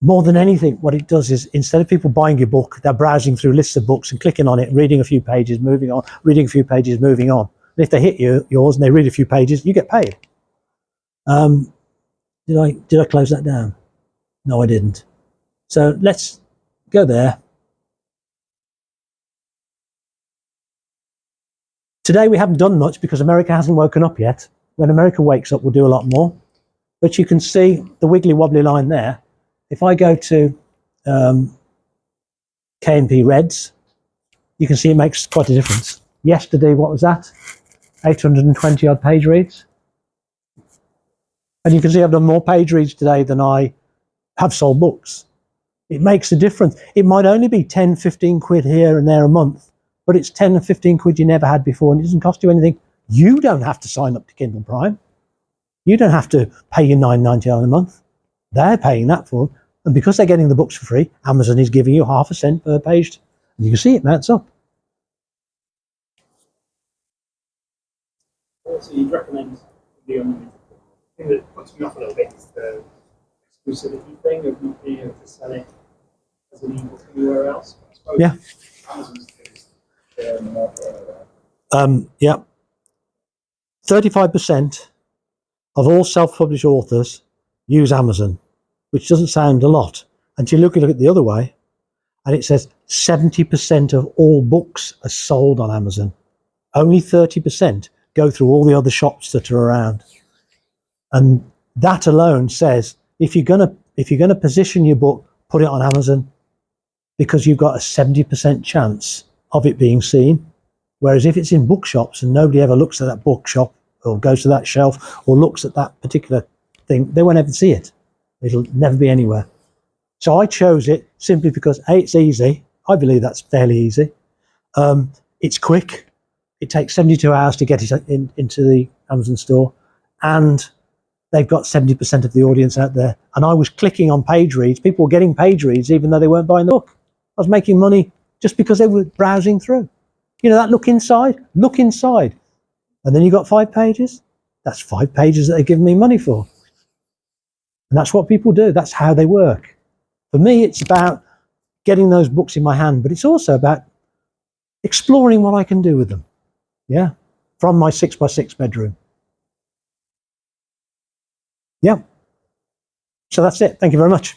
More than anything, what it does is instead of people buying your book, they're browsing through lists of books and clicking on it, reading a few pages, moving on, reading a few pages, moving on. And if they hit yours and they read a few pages, you get paid. Did I close that down? No, I didn't. So let's go there. Today we haven't done much because America hasn't woken up yet. When America wakes up, we'll do a lot more. But you can see the wiggly wobbly line there. If I go to K&P Reds, you can see it makes quite a difference. Yesterday, what was that? 820 odd page reads. And you can see I've done more page reads today than I have sold books. It makes a difference. It might only be 10, 15 quid here and there a month, but it's 10 or 15 quid you never had before, and it doesn't cost you anything. You don't have to sign up to Kindle Prime. You don't have to pay your $9.99 a month. They're paying that for them. And because they're getting the books for free, Amazon is giving you 0.5 cent per page. And you can see it mounts up. Also, you'd recommend the unlimited. The thing that puts me off a little bit is the exclusivity thing of not being able to sell it as an ebook anywhere else. I suppose Yeah. Amazon's the model. Yeah. 35% of all self-published authors use Amazon, which doesn't sound a lot until you look at it the other way, and it says 70% of all books are sold on Amazon. Only 30% go through all the other shops that are around. And that alone says if you're gonna position your book, put it on Amazon, because you've got a 70% chance of it being seen. Whereas if it's in bookshops and nobody ever looks at that bookshop or goes to that shelf or looks at that particular thing, they won't ever see it. It'll never be anywhere. So I chose it simply because A, it's easy. I believe that's fairly easy. It's quick. It takes 72 hours to get it into the Amazon store, and they've got 70% of the audience out there. And I was clicking on page reads. People were getting page reads even though they weren't buying the book. I was making money just because they were browsing through. You know, that look inside. And then you got 5 pages. That's 5 pages that they're giving me money for. And that's what people do. That's how they work. For me, it's about getting those books in my hand, but it's also about exploring what I can do with them. Yeah. From my 6x6 bedroom. Yeah. So that's it. Thank you very much.